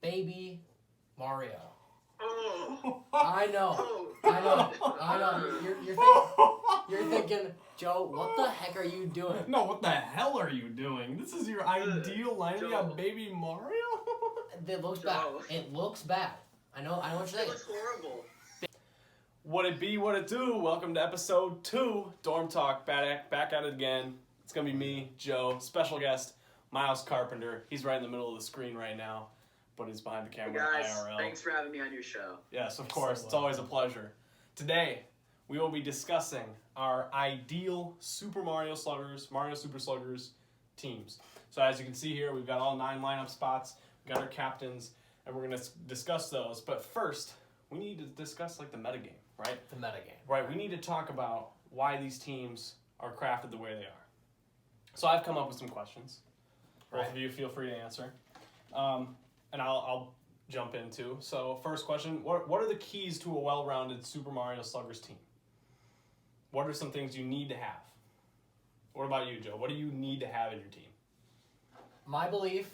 Baby Mario. Oh. I know. You're thinking, Joe, what the heck are you doing? No, what the hell are you doing? This is your ideal lineup. You got Baby Mario? It looks bad. It looks bad. I know what you're saying. It looks horrible. What it be, what it do? Welcome to episode 2, Dorm Talk. Back at it again. It's going to be me, Joe, special guest, Myles Carpenter. He's right in the middle of the screen right now, but he's behind the camera Hey guys, IRL. thanks for having me on your show. Yes, of course. It's always a pleasure. Today, we will be discussing our ideal Super Mario Super Sluggers teams. So as you can see here, we've got all 9 lineup spots. We've got our captains, and we're going to discuss those. But first, we need to discuss like the metagame, right? The metagame. Right, we need to talk about why these teams are crafted the way they are. So I've come up with some questions. Both of you feel free to answer. And I'll jump into. So first question, what are the keys to a well-rounded Super Mario Sluggers team? What are some things you need to have? What about you, Joe? What do you need to have in your team? My belief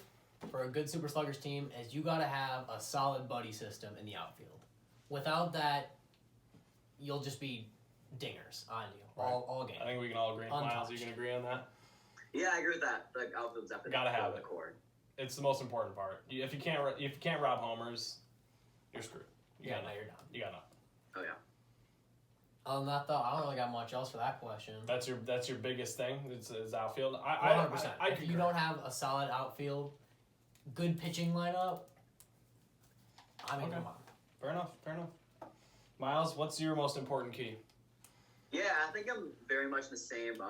for a good Super Sluggers team is you got to have a solid buddy system in the outfield. Without that, you'll just be dingers on you all game. I think we can all agree. Myles, you can agree on that? Yeah, I agree with that. Like outfield's definitely Gotta have it. core. It's the most important part. If you can't rob homers, you're screwed. You're done. You got nothing. Oh yeah. Other than that, though, I don't really got much else for that question. That's your biggest thing. Is outfield. 100%. If you concur. don't have a solid outfield, good pitching lineup, I mean, Okay. come on. Fair enough. Myles, what's your most important key? Yeah, I think I'm very much the same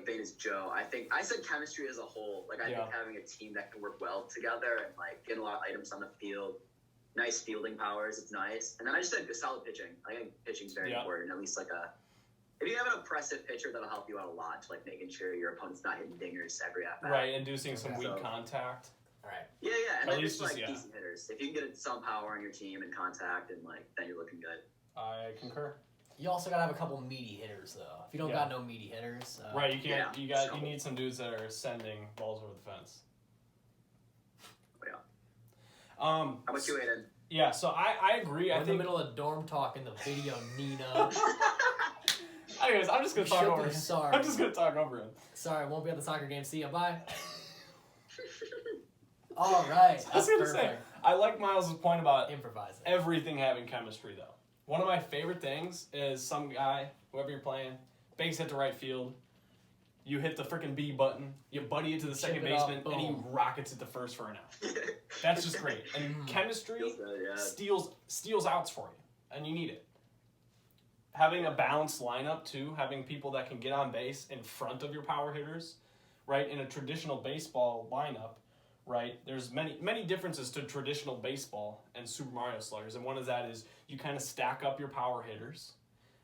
vein as Joe. I said chemistry as a whole. Like I think having a team that can work well together and like get a lot of items on the field, nice fielding powers, it's nice. And then I just said solid pitching. I think pitching's very important. At least if you have an oppressive pitcher, that'll help you out a lot, like making sure your opponent's not hitting dingers every at bat. Right, inducing some weak contact. All right. Yeah, and At then least just decent hitters. If you can get some power on your team and contact, and then you're looking good. I concur. You also gotta have a couple meaty hitters, though. If you don't got no meaty hitters, right? You can't. You need some dudes that are sending balls over the fence. Oh, yeah. How about you, Aiden? Yeah. So I agree. We're in the middle of dorm talk in the video, Nina. Anyways, I'm just gonna talk over him. Sorry. I'm just gonna talk over him. Sorry, won't be at the soccer game. See ya. Bye. All right. I was gonna say, I like Myles' point about improvising. Everything having chemistry, though. One of my favorite things is some guy, whoever you're playing, base hit to right field. You hit the freaking B button. You buddy it to the second baseman, and he rockets it to first for an out. That's just great. And chemistry steals outs for you, and you need it. Having a balanced lineup too, having people that can get on base in front of your power hitters, right? In a traditional baseball lineup, right? There's many differences to traditional baseball and Super Mario Sluggers, and one of that is you kind of stack up your power hitters,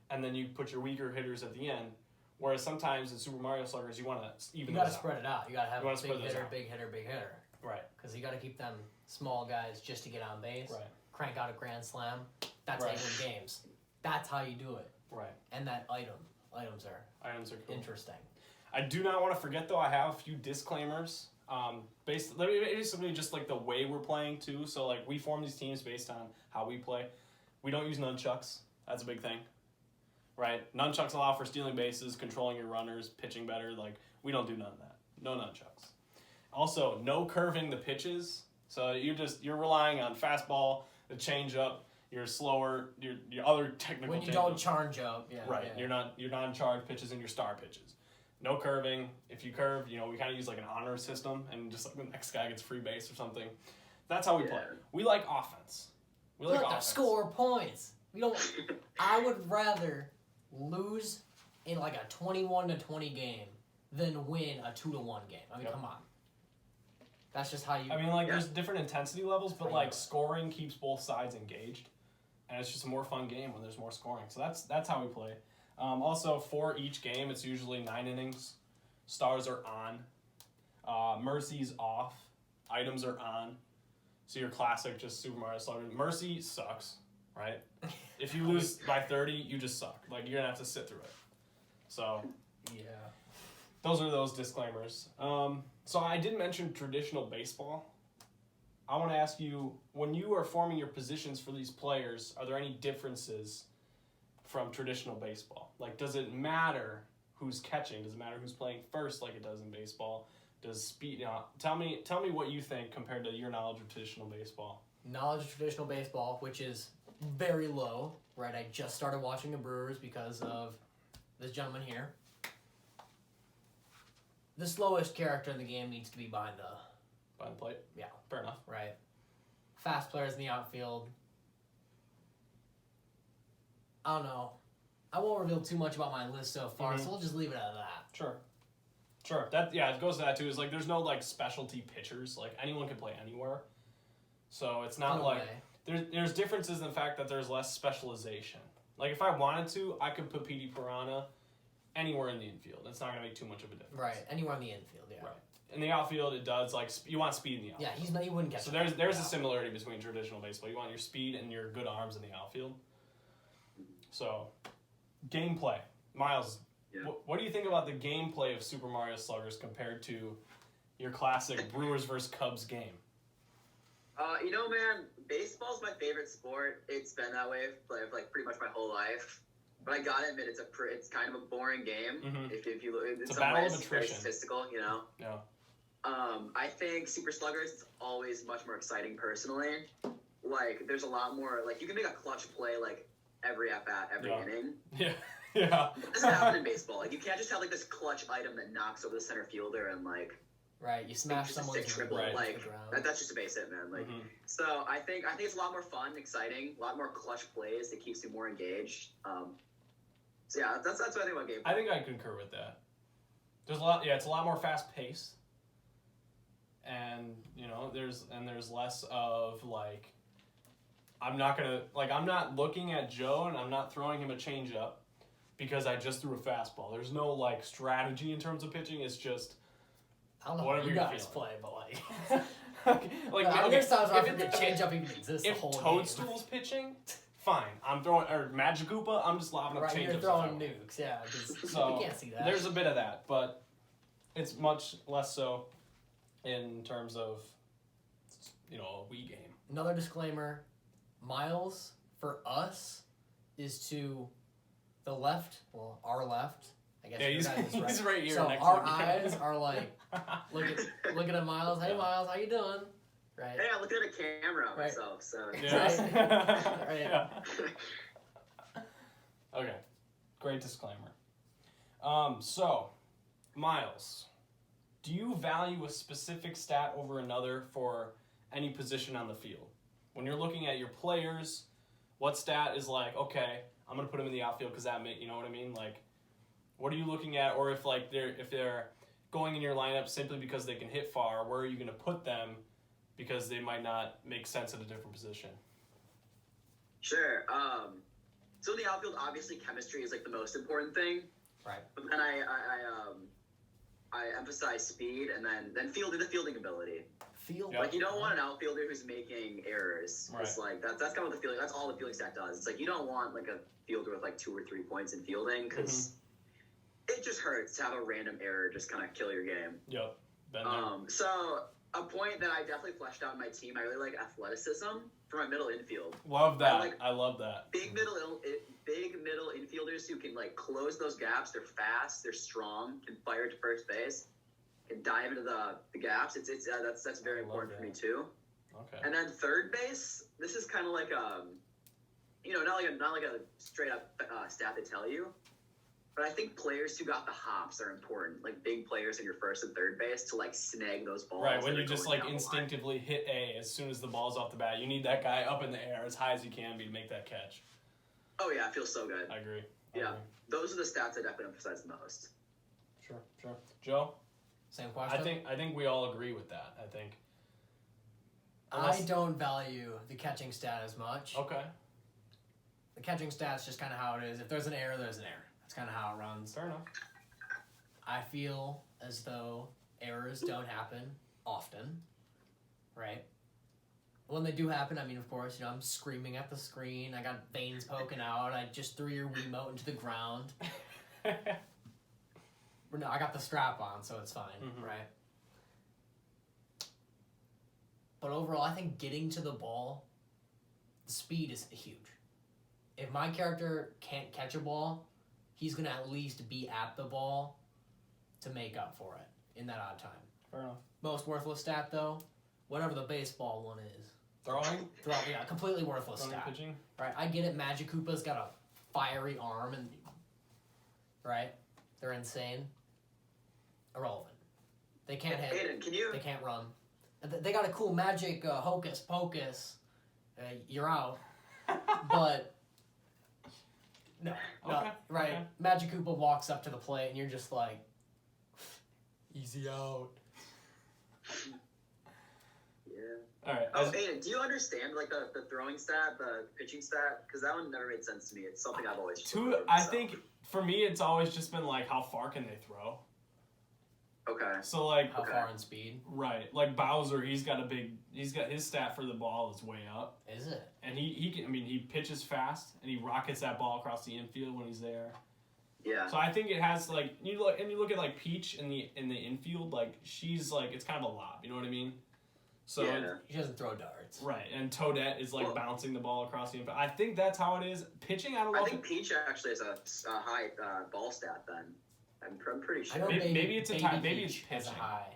and then you put your weaker hitters at the end. Whereas sometimes in Super Mario Sluggers, you want to even. You got to spread it out. You got to have a big hitter. Right. Because you got to keep them small guys just to get on base. Right. Crank out a grand slam. That's how you win games. That's how you do it. Right. And that items are cool. Interesting. I do not want to forget though. I have a few disclaimers. Basically just like the way we're playing too. So like we form these teams based on how we play. We don't use nunchucks. That's a big thing. Right? Nunchucks allow for stealing bases, controlling your runners, pitching better. Like we don't do none of that. No nunchucks. Also, no curving the pitches. So you're relying on fastball, the changeup, your slower, your other technical. When you don't charge up, right? Yeah. You're not in charge pitches and your star pitches. No curving. If you curve, we kind of use like an honor system, and just like the next guy gets free base or something. That's how we play. We like offense. We like offense. Score points. We don't. I would rather lose in like a 21-20 game than win a 2-1 game. I mean, come on. That's just how you. I mean, there's different intensity levels, but scoring keeps both sides engaged, and it's just a more fun game when there's more scoring. So that's how we play. Also, for each game, it's usually 9 innings. Stars are on. Mercy's off. Items are on. So your classic, just Super Mario Slugger. Mercy sucks, right? If you lose by 30, you just suck. Like, you're going to have to sit through it. So, yeah. Those are those disclaimers. So I did mention traditional baseball. I want to ask you, when you are forming your positions for these players, are there any differences from traditional baseball? Like, does it matter who's catching? Does it matter who's playing first like it does in baseball? Does speed... tell me what you think compared to your knowledge of traditional baseball. Knowledge of traditional baseball, which is very low, right? I just started watching the Brewers because of this gentleman here. The slowest character in the game needs to be behind the plate? Yeah. Fair enough. Right. Fast players in the outfield. I don't know. I won't reveal too much about my list so far, so we'll just leave it at that. Sure. That it goes to that too. Is like there's no like specialty pitchers. Like anyone can play anywhere. So it's not like there's differences in the fact that there's less specialization. Like if I wanted to, I could put PD Piranha anywhere in the infield. It's not gonna make too much of a difference. Right. Anywhere in the infield. Yeah. Right. In the outfield, it does like you want speed in the outfield. Yeah, he wouldn't get. So there's a similarity between traditional baseball. You want your speed and your good arms in the outfield. So, gameplay, Myles. Yeah. What do you think about the gameplay of Super Mario Sluggers compared to your classic Brewers versus Cubs game? Man, baseball's my favorite sport. It's been that way for like pretty much my whole life. But I gotta admit, it's kind of a boring game. Mm-hmm. If you look, it's a battle of attrition. Very statistical, Yeah. I think Super Sluggers is always much more exciting personally. Like, there's a lot more, like, you can make a clutch play, like, every at-bat, every inning. Yeah. Yeah. It doesn't happen in baseball. Like, you can't just have, like, this clutch item that knocks over the center fielder and, like... Right, you smash someone's triple, right like, that's just a base hit, man. Like, so I think it's a lot more fun, exciting, a lot more clutch plays that keeps you more engaged. So yeah, that's what I think about gameplay. I think I concur with that. There's a lot. Yeah, it's a lot more fast paced, and there's less of like. I'm not looking at Joe and I'm not throwing him a changeup because I just threw a fastball. There's no like strategy in terms of pitching. It's just. I don't know whatever how you guys feeling. play, but like there's times where I forget changeup even exists. If the whole Toadstool's pitching, fine. I'm throwing or Magikoopa. I'm just lobbing up changeups. You're throwing nukes, yeah. So you can't see that. There's a bit of that, but it's much less so in terms of a Wii game. Another disclaimer: Myles for us is to the left. Well, our left. I guess he's right here. So next our to me. eyes are like looking at Myles. Hey, Myles, how you doing? Right. Hey, I'm looking at a camera myself. So. Yeah. Right. Yeah. Okay. Great disclaimer. So, Myles, do you value a specific stat over another for any position on the field? When you're looking at your players, what stat is like, okay, I'm gonna put him in the outfield because that you know what I mean? Like, what are you looking at? Or if they're going in your lineup simply because they can hit far, where are you gonna put them because they might not make sense at a different position? Sure. So in the outfield, obviously chemistry is like the most important thing. Right. But then I emphasize speed and then the fielding ability. Like you don't want an outfielder who's making errors. Right. It's like that's kind of what the fielding. That's all the fielding stat does. It's like you don't want like a fielder with like 2 or 3 points in fielding because it just hurts to have a random error just kind of kill your game. Yep. So a point that I definitely fleshed out in my team, I really like athleticism for my middle infield. Love that. I love that. Big middle infielders who can like close those gaps. They're fast. They're strong. Can fire to first base. Can dive into the gaps. That's very important for me too. Okay. And then third base. This is kind of like not like a straight up stat they tell you. But I think players who got the hops are important, like big players in your first and third base to like snag those balls. Right, when you just like instinctively hit A as soon as the ball's off the bat. You need that guy up in the air as high as you can be to make that catch. Oh yeah, it feels so good. I agree. Those are the stats I definitely emphasize the most. Sure. Joe? Same question? I think we all agree with that, I think. I don't value the catching stat as much. Okay. The catching stat's just kind of how it is. If there's an error, there's an error. That's kind of how it runs. Fair enough. I feel as though errors don't happen often, right? When they do happen, I mean, of course, I'm screaming at the screen. I got veins poking out. I just threw your Wiimote into the ground. No, I got the strap on, so it's fine, right? But But overall, I think getting to the ball, the speed is huge. If my character can't catch a ball, he's going to at least be at the ball to make up for it in that odd time. Fair enough. Most worthless stat, though, whatever the baseball one is. Throwing? Yeah, completely worthless Throwing, stat. pitching? Right, I get it. Magic Koopa's got a fiery arm, and right, they're insane. Irrelevant. They can't hit. Aiden, They can't run. They got a cool magic hocus pocus. You're out. But no, Okay, right. okay. Magic Koopa walks up to the plate, and you're just like, easy out. Yeah. All right. Oh, Aiden, do you understand like the throwing stat, the pitching stat? Because that one never made sense to me. It's something I've always. I think for me, it's always just been like, how far can they throw? Okay. So like, How far in speed? right, like Bowser, he's got his stat for the ball is way up, Is it? and he can. I mean, he pitches fast and he rockets that ball across the infield when he's there. Yeah. So I think it has like you look at like Peach in the infield, like she's like it's kind of a lob, you know what I mean? So Yeah. He doesn't throw darts. right, and Toadette is like Well- bouncing the ball across the infield. I think that's how it is. Pitching, I don't know. I if think Peach actually has a high ball stat then. I'm pretty I sure. know Maybe it's a Baby tie- maybe Peach it's has a pitching. high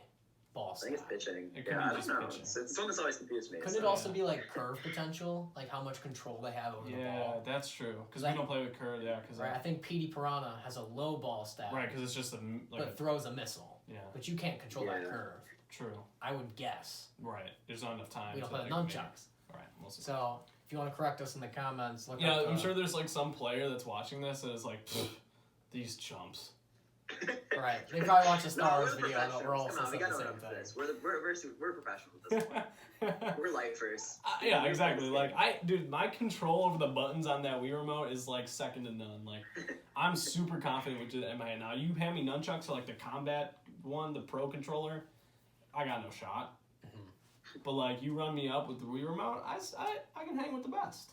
ball I think stat. it's pitching. It could Yeah, be I just don't know. pitching. It's one that's always confused me. Couldn't so. it also be like curve potential, like how much control they have over the yeah, ball? that's true. Because Like- we don't play with curve, yeah. Because Right, I think Petey Piranha has a low ball stat, right, because it's just but throws a missile. yeah, But you can't control that Yeah. curve. true. I would guess. Right, there's not enough time. We don't to, play with like, nunchucks. Right, we'll see. So if you want to correct us in the comments, look Yeah, up. I'm sure there's like some player that's watching this that is like, "Pfft, these chumps. Right, they probably watch the No, Stars we're the video, but we're all professionals. Come on, we saying gotta the know same for thing. this. We're professionals at this point. We're lifers. Yeah, exactly. Like dude, my control over the buttons on that Wii remote is like second to none. Like, I'm super confident with it in my hand. Now, you hand me nunchucks for like the combat one, the pro controller, I got no shot. But like, you run me up with the Wii remote, I can hang with the best.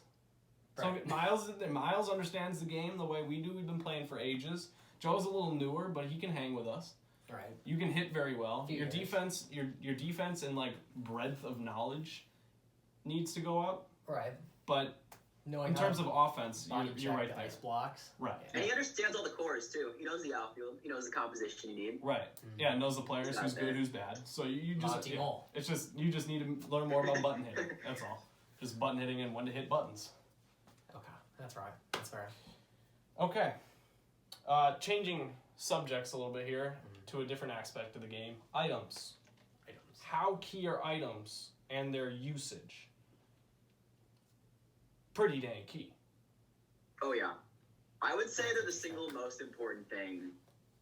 Right. So Myles understands the game the way we do. We've been playing for ages. Joe's a little newer, but he can hang with us. Right. You can hit very well. Few Your years. defense, your defense and like breadth of knowledge needs to go up. Right. But Knowing in how terms of offense, body you're check right the there. ice blocks. Right. And he understands all the cores too. He knows the outfield. He knows the composition you need. Right. Yeah, knows the players, He's who's out good, there. who's bad. So you just Monty yeah, Mole. it's just you just need to learn more about button hitting. That's all. Just button hitting and when to hit buttons. Okay, that's right. That's fair. Okay. Changing subjects a little bit here to a different aspect of the game. Items. How key are items and their usage? Pretty dang key. Oh yeah, I would say they're the single most important thing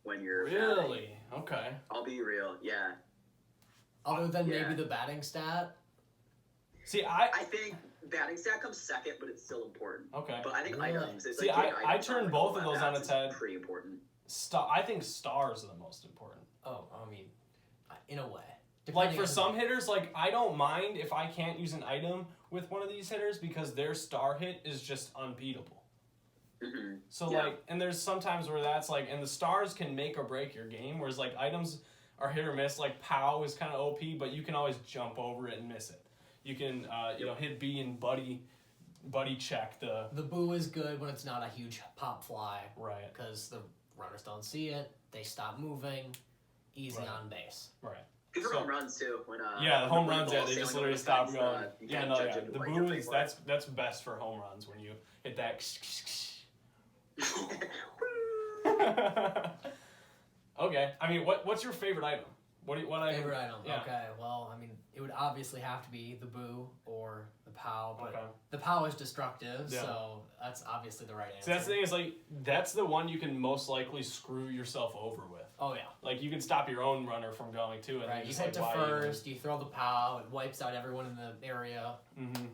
when you're Really? Okay. I'll be real. Yeah, Other than Yeah. maybe the batting stat. See, I think batting stat comes second, but it's still important. okay. But I think Really? items. It's See, like getting I items turn on both of all those that on its is head. Pretty important. I think stars are the most important. Oh, I mean, in a way. Like Depending for on- some hitters, like I don't mind if I can't use an item with one of these hitters because their star hit is just unbeatable. Mm-hmm. So Yeah. like, and there's sometimes where that's like, and the stars can make or break your game, whereas like items are hit or miss. Like POW is kind of OP, but you can always jump over it and miss it. You can hit B and buddy check the The boo is good when it's not a huge pop fly right. because the runners don't see it. They stop moving. Easy Right. on base. Right. Good for So- home runs too. When Yeah, the home when runs. ball's Yeah, they sailing just over literally the stop fence, going. you Yeah, can't no, judge yeah. it The like boo your is favorite. that's best for home runs when you hit that. Okay, I mean, what's your favorite item? What item? Favorite item. Yeah. Okay, well, I mean, it would obviously have to be the boo or the POW, but Okay. the POW is destructive, Yeah. so that's obviously the right answer. So that's the thing is like that's the one you can most likely screw yourself over with. Oh, yeah. Like you can stop your own runner from going too, and Right, then you just hit like to why first, you throw the POW, it wipes out everyone in the area, Mm-hmm.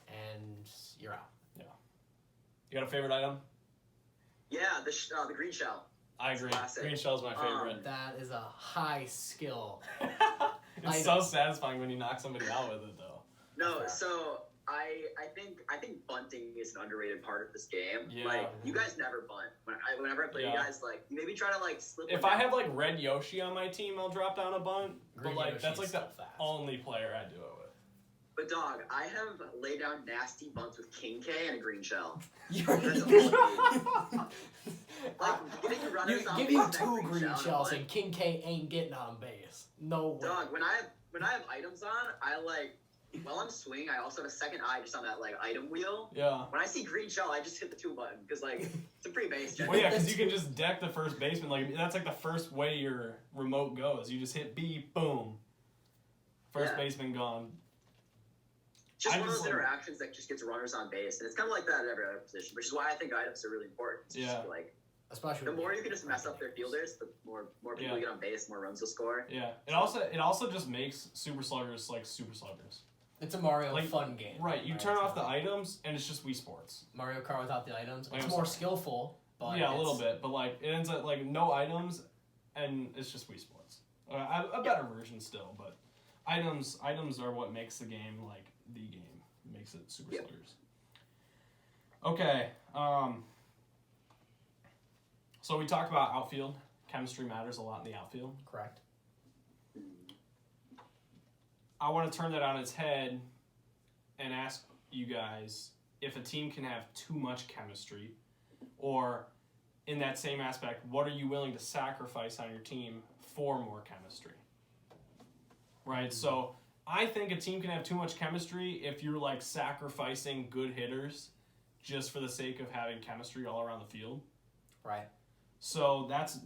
and you're out. You got a favorite item? Yeah, the green shell. I agree. Classic. Green shell's my favorite. That is a high skill. It's so satisfying when you knock somebody out with it, though. No, Fair. so I think bunting is an underrated part of this game. Yeah. Like you guys never bunt. Whenever I play Yeah. you guys, like you maybe try to like slip. If one I down. have like red Yoshi on my team, I'll drop down a bunt. Green but like Yoshi's that's like the still fast. only player I do it with. But dog, I have laid down nasty bunts with King K and a green shell. You're That's like getting runners on give base you with that two green shell shells and and King K ain't getting on base. No way. dog, when I have items on, I like while I'm swinging, I also have a second eye just on that like item wheel. Yeah. When I see green shell, I just hit the 2 button because like it's a free base. Well, yeah, because you can just deck the first baseman. Like that's like the first way your remote goes. You just hit B, boom. First baseman gone. Just one of those interactions that just gets runners on base, and it's kind of like that at every other position, which is why I think items are really important. It's just like, especially the more you can just mess up their fielders, the more people get on base, more runs they'll score. Yeah, it also just makes Super Sluggers like Super Sluggers. It's a Mario fun game. Right, you turn off the items, and it's just Wii Sports. Mario Kart without the items. It's more skillful, but yeah, a little bit, but like it ends up like no items, and it's just Wii Sports. A better version still, but items are what makes the game like the game. It makes it Super Sluggers. Okay, so we talked about outfield. Chemistry matters a lot in the outfield. Correct. I want to turn that on its head and ask you guys if a team can have too much chemistry, or in that same aspect, what are you willing to sacrifice on your team for more chemistry? Right? So I think a team can have too much chemistry if you're like sacrificing good hitters just for the sake of having chemistry all around the field. Right. So that's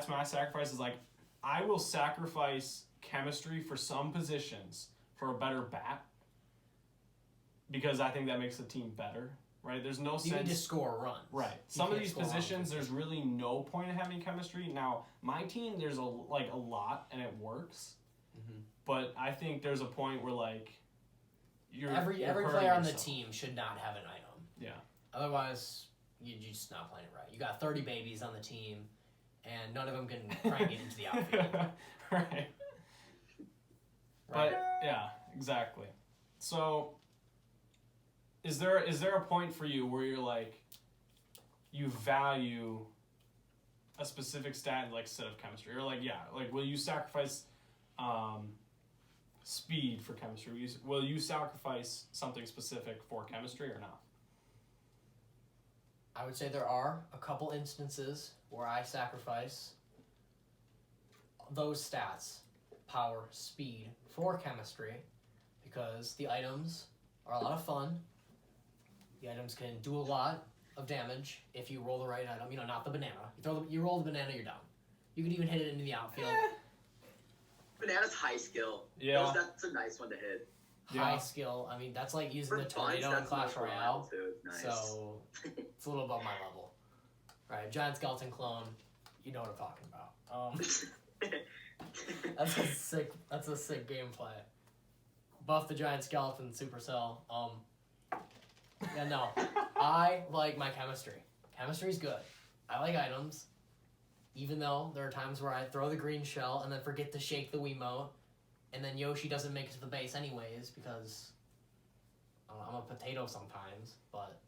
my sacrifice is like I will sacrifice chemistry for some positions for a better bat because I think that makes the team better, right? There's no sense. You need to score runs. Right. Some of these positions, there's really no point in having chemistry. Now, my team, there's a lot and it works, but I think there's a point where like every player on the team should not have an item. Yeah. Otherwise, you're just not playing it right. You got 30 babies on the team, and none of them can crank it into the outfield. Right. But yeah, exactly. So is there a point for you where you're like you value a specific stat like set of chemistry, or like will you sacrifice speed for chemistry? Will you sacrifice something specific for chemistry or not? I would say there are a couple instances where I sacrifice those stats, power, speed, for chemistry, because the items are a lot of fun. The items can do a lot of damage if you roll the right item. You know, not the banana. You roll the banana, you're down. You can even hit it into the outfield. Banana's high skill. Yeah. That's a nice one to hit. High skill. I mean, that's like using the tornado in Clash Royale. Nice. So it's a little above my level. All right, Giant Skeleton Clone. You know what I'm talking about. That's a sick gameplay. Buff the Giant Skeleton Supercell. Yeah, no. I like my chemistry. Chemistry's good. I like items. Even though there are times where I throw the green shell and then forget to shake the Wiimote, and then Yoshi doesn't make it to the base anyways because I'm a potato sometimes, but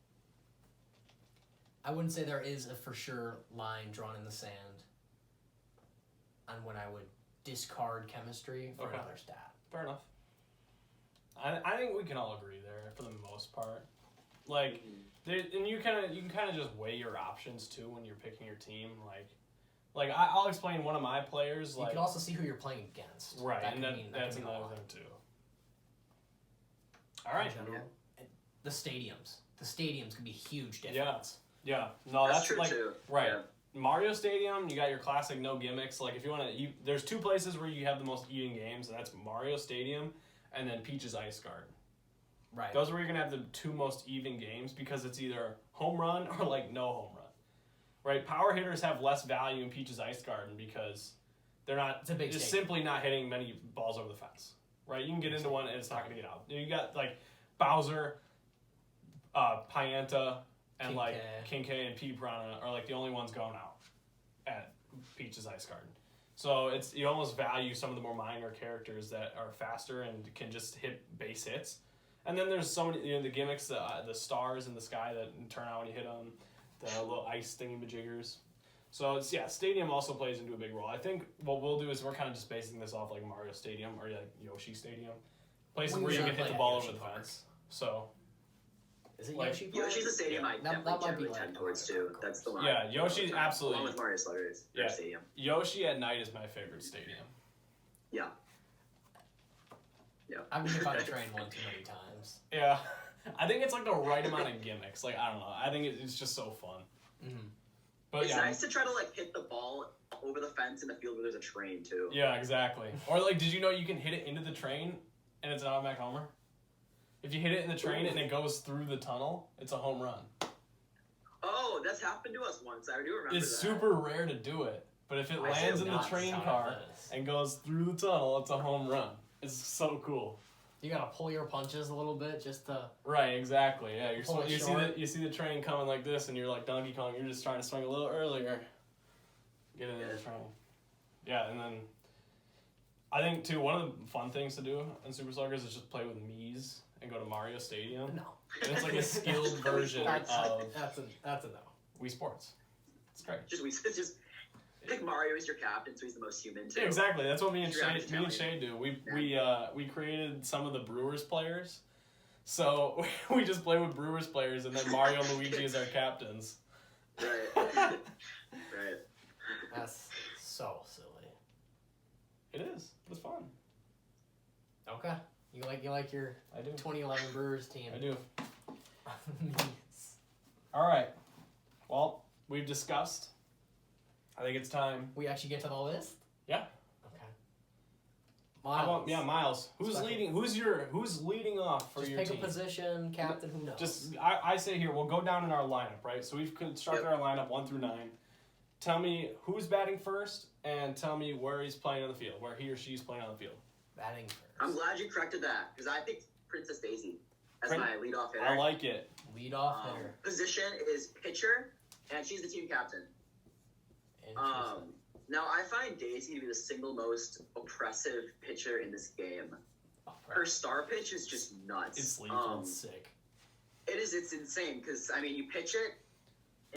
I wouldn't say there is a for sure line drawn in the sand on when I would discard chemistry for another stat. Fair enough. I think we can all agree there for the most part. Like, and you can kind of just weigh your options too when you're picking your team. Like I'll explain one of my players. You can also see who you're playing against. Right, and that's another thing too. All right. The stadiums can be a huge difference. Yeah. No, that's true like too. Right. Yeah. Mario Stadium, you got your classic no gimmicks. Like if you want to, there's two places where you have the most even games, and that's Mario Stadium and then Peach's Ice Garden. Right. Those are where you're gonna have the two most even games because it's either home run or like no home run. Right. Power hitters have less value in Peach's Ice Garden because they're not. It's a big just stadium. simply not hitting many balls over the fence. Right. You can get into one and it's not gonna get out. You got like Bowser, Pianta, and King K and P Piranha are like the only ones going out at Peach's Ice Garden. So you almost value some of the more minor characters that are faster and can just hit base hits. And then there's so many the gimmicks, the stars in the sky that turn out when you hit them, the little ice thingy-majiggers. So Stadium also plays into a big role. I think what we'll do is we're kind of just basing this off like Mario Stadium or like Yoshi Stadium. Places We where you usually can hit play the at ball Yoshi over the Park. fence. So, Is it Like, Yoshi Park? Yoshi's a stadium I That definitely might be generally like tend the towards Mario too. Kart That's the one. yeah, Yoshi Along absolutely. with Mario Sluggers, their Yeah. stadium. Yoshi at night is my favorite stadium. Yeah. I've been on the train one too many times. Yeah, I think it's like the right amount of gimmicks. Like I don't know, I think it's just so fun. Mm-hmm. But It's yeah, nice to try to like hit the ball over the fence in the field where there's a train too. yeah, exactly. Or like, did you know you can hit it into the train and it's an automatic homer? If you hit it in the train and it goes through the tunnel, it's a home run. Oh, that's happened to us once. I do remember It's that. super rare to do it, but if it I lands in do the not train sound car like this. and goes through the tunnel, it's a home run. It's so cool. You gotta pull your punches a little bit just to. Right, exactly. Yeah, you're Pull it you see short. you see the train coming like this, and you're like Donkey Kong. You're just trying to swing a little earlier. Get into the train. Yeah, and then I think too one of the fun things to do in Super Sluggers is just play with Myles and go to Mario Stadium. No. And it's like a skilled version That's of a no. Wii Sports. It's great. Just pick Mario as your captain, so he's the most human too. Yeah, exactly. That's what me and Sure, I'm Shay do. We Yeah. we created some of the Brewers players, so we just play with Brewers players, and then Mario and Luigi as our captains. Right. Right. That's so silly. It is. It's fun. Okay. You like your I do. 2011 Brewers team. I do. All right. Well, we've discussed. I think it's time. We actually get to the list? Yeah. Okay. How about, Myles? Who's Special. leading? Who's leading off for Just your pick team? a position, captain, who knows? Just I say here, we'll go down in our lineup, right? So we've constructed our lineup 1 through 9. Tell me who's batting first, and tell me where he's playing on the field, where he or she's playing on the field. batting first. I'm glad you corrected that because I picked Princess Daisy as my leadoff hitter. I like it. Lead off hitter. Position is pitcher, and she's the team captain. Interesting. Now I find Daisy to be the single most oppressive pitcher in this game. Her star pitch is just nuts. It's lethal. Sick. It is. It's insane because I mean you pitch it,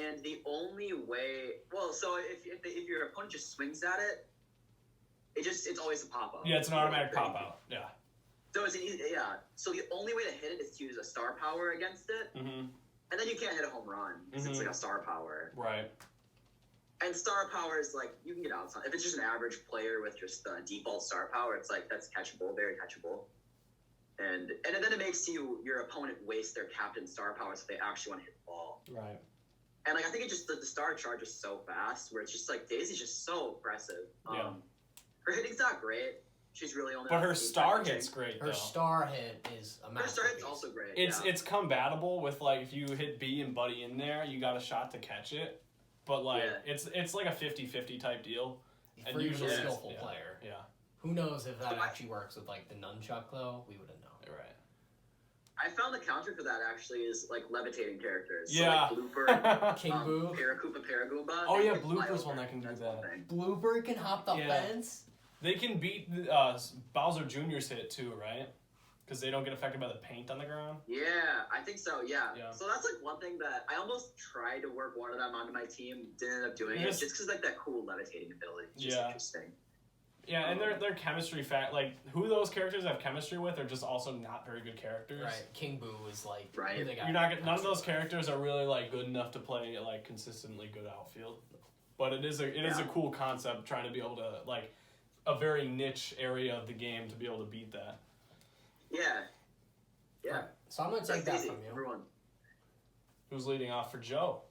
and the only way. Well, so if your opponent just swings at it, it's always a pop up. Yeah, it's an automatic pop out. Yeah. So it's an easy, yeah. So the only way to hit it is to use a star power against it, Mm-hmm. and then you can't hit a home run because it's like a star power. Right. And star power is like you can get outside. If it's just an average player with just the default star power, it's like that's catchable, very catchable. And then it makes your opponent waste their captain star power so they actually want to hit the ball. Right. And like I think it just the star charge is so fast where it's just like Daisy's just so impressive. Yeah. Her hitting's not great. She's really only. But her star hit's great, Her though. star hit is a Her masterpiece. star hit's also great. It's compatible with, like, if you hit B and Buddy in there, you got a shot to catch it. But, like, it's like a 50-50 type deal. For And your usually skillful player. Yeah. Who knows if that actually works with like the nunchuck though? We wouldn't know. Right. I found the counter for that actually is like levitating characters. Yeah. So like Blooper, King Boo. Paracupa, Paragoomba. Oh, they yeah, can fly Blooper's over. one that can do That's that. one thing. Blooper can hop the Yeah. fence. They can beat Bowser Jr.'s hit, too, right? Because they don't get affected by the paint on the ground. Yeah, I think so. Yeah. Yeah. So that's like one thing that I almost tried to work one of them onto my team. Didn't end up doing Yes. it just because like that cool levitating ability. It's just interesting. Yeah, and their chemistry like who those characters have chemistry with are just also not very good characters. Right. King Boo is like Right. who they got. You're not none of those characters are really like good enough to play like consistently good outfield. But it is a cool concept trying to be able to like a very niche area of the game to be able to beat that. Yeah. Yeah. Right. So I'm gonna take that from you. Everyone. Who's leading off for Joe?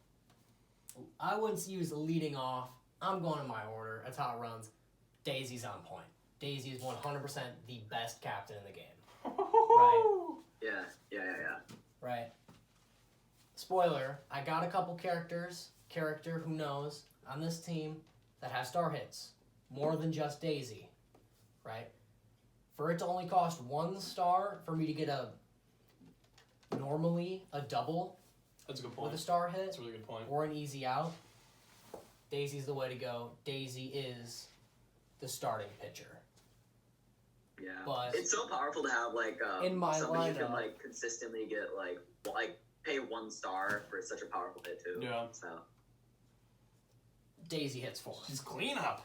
I wouldn't use leading off. I'm going in my order. That's how it runs. Daisy's on point. Daisy is 100% the best captain in the game. Right. Yeah. Right. Spoiler, I got a couple character who knows, on this team that has star hits. More than just Daisy. Right? For it to only cost 1 star for me to get normally a double That's a good with point. a star hit That's a really good point. or an easy out, Daisy's the way to go. Daisy is the starting pitcher. Yeah. But it's so powerful to have like in my somebody you lineup- can like consistently get like pay 1 star for such a powerful hit too. Yeah. So Daisy hits 4. She's clean up.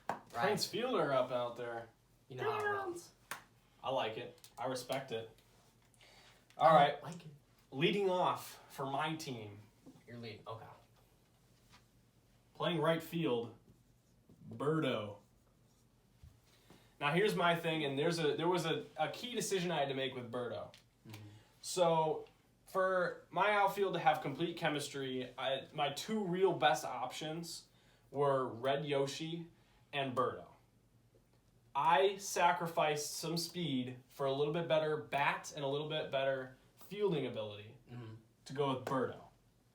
Right? Prince Fielder up out there. You know how it runs. I like it. I respect it. All right. I like it. Leading off for my team. You're leading. Okay. Playing right field, Birdo. Now here's my thing, and there was a key decision I had to make with Birdo. Mm-hmm. So for my outfield to have complete chemistry, my two real best options were Red Yoshi and Birdo. I sacrificed some speed for a little bit better bat and a little bit better fielding ability to go with Birdo.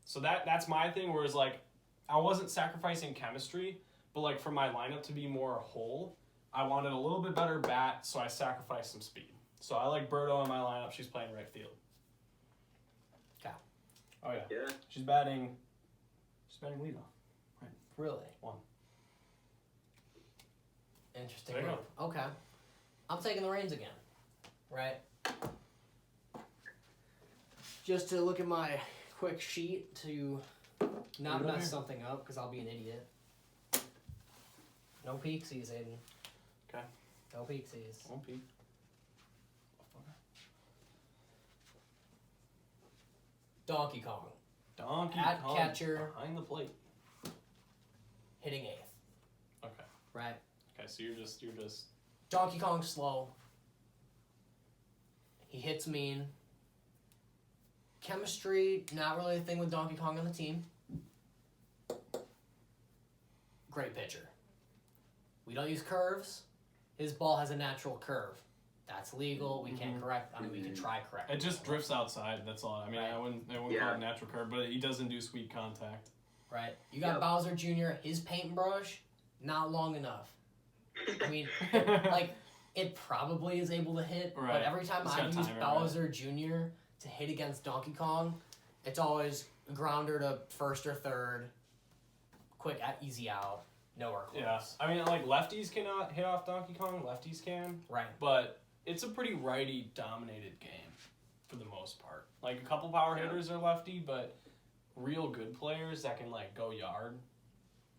So that's my thing, whereas like I wasn't sacrificing chemistry, but like for my lineup to be more whole, I wanted a little bit better bat, so I sacrificed some speed. So I like Birdo in my lineup. She's playing right field. Okay. Oh yeah. Yeah. She's batting leadoff. Right. Really? 1. Interesting There you move. Okay. I'm taking the reins again. Right? Just to look at my quick sheet to not mess something up, because I'll be an idiot. No peeksies, Aiden. Okay. No peeksies. Won't be. Donkey Kong. Donkey At Kong catcher. behind the plate. Hitting 8th. Okay. Right? Okay, so you're just Donkey Kong's slow. He hits mean. Chemistry, not really a thing with Donkey Kong on the team. Great pitcher. We don't use curves. His ball has a natural curve. That's legal. We can't correct. I mean, we can try correct. it just drifts outside. That's all. I mean, Right. I wouldn't call Yeah. it natural curve, but he doesn't do sweet contact. Right? You got Yep. Bowser Jr., his paintbrush, not long enough. I mean, like, it probably is able to hit, Right. but every time It's I got use timer, Bowser Jr. to hit against Donkey Kong, it's always grounder to first or third, quick, easy out, nowhere close. Yeah. I mean, like lefties cannot hit off Donkey Kong. Lefties can, Right. but it's a pretty righty-dominated game for the most part. Like a couple power hitters are lefty, but real good players that can like go yard,